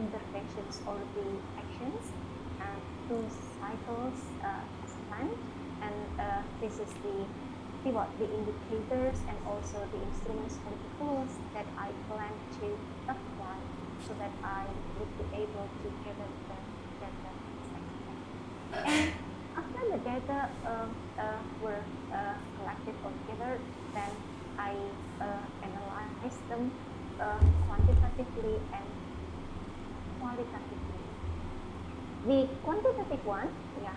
interventions or the actions, and 2 cycles as planned, and this is the indicators and also the instruments or the tools that I plan to apply so that I would be able to gather the data. And after the data were collected or gathered, then I analyzed them quantitatively and qualitatively. The quantitative one,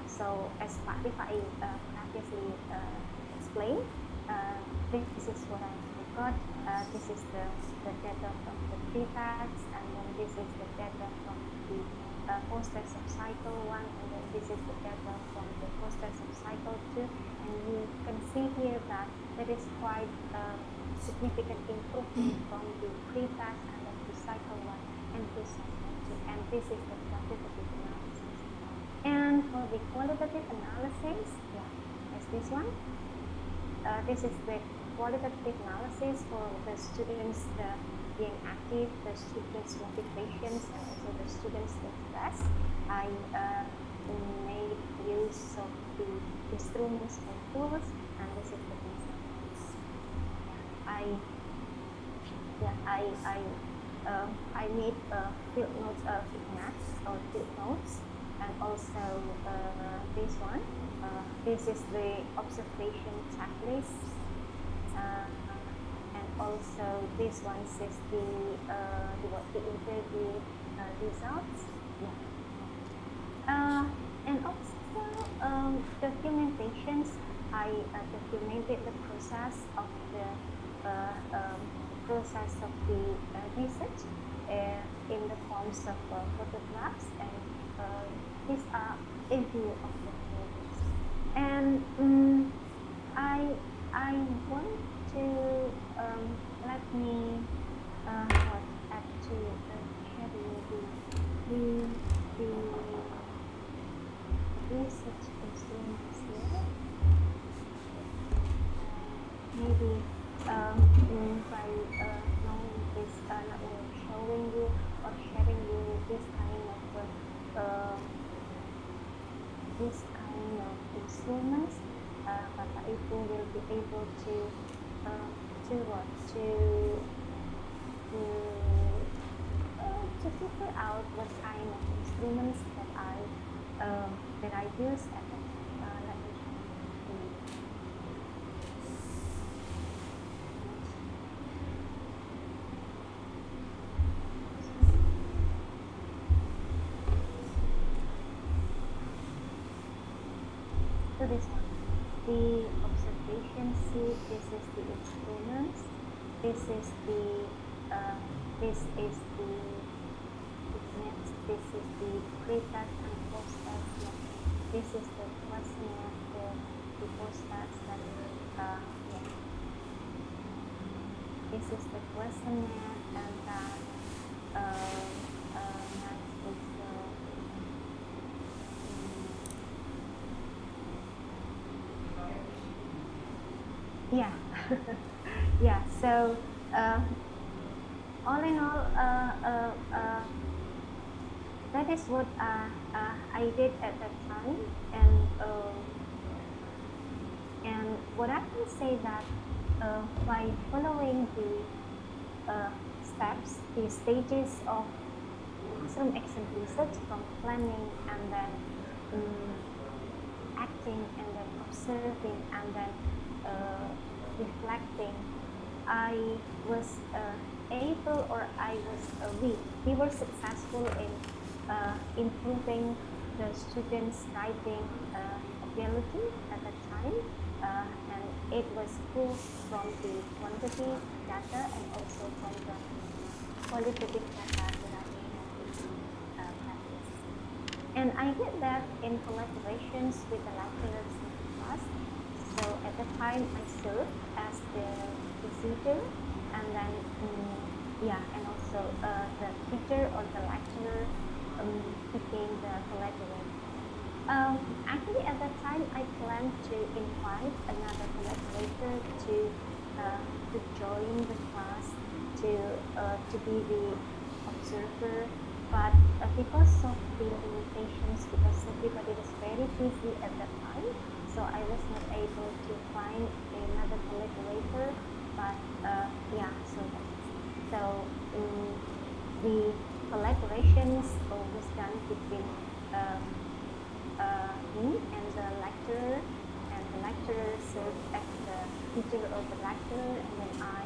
so as Pak Rifai previously explained, this is what I got. This is the data from the pre-tax, and then this is the data from the post-tax of cycle 1, and then this is the data from the post-tax of cycle 2, and you can see here that there is quite significant improvement from the pre-tax and then to cycle 1 and to cycle 2, and this is the quantitative analysis. And for the qualitative analysis, as this one, this is the qualitative analysis for the students being active, the students' motivations, and also the students' interest. I made use of the instruments and tools, and this is the results. I made field notes, maps or field notes, and also this one. This is the observation checklist, and also this one is the interview results. And also documentations. I documented the process of the research in the forms of photographs, and these are a view of the pages. And I want to let me add to sharing the research instruments here. Maybe by knowing this, showing you or sharing you this kind of instruments, Bapak Ibu will be able to figure out what kind of instruments that I use at the time. Let me show you. So this one, the observation sheet. This is the instruments. This is the pre-tax and post-tax. This is the questionnaire for the post-tax. This is the questionnaire, and then next is so all in all, that is what I did at that time, and what I can say that by following the steps, the stages of some action research, from planning and then acting and then observing and then reflecting, I was able, or we were successful in improving the students' writing ability at that time, and it was pulled from the quantity data and also from the qualitative data that I had practiced. And I did that in collaborations with the lecturers in the class. So at the time I served as the procedure, and then and also the teacher or the lecturer became the collaborator. Actually, at that time, I planned to invite another collaborator to join the class, to be the observer, but because of the limitations, because everybody was very busy at that time, so I was not able to find another collaborator. But so the collaborations was done between me and the lecturer, and the lecturer served as the teacher of the lecturer, and then I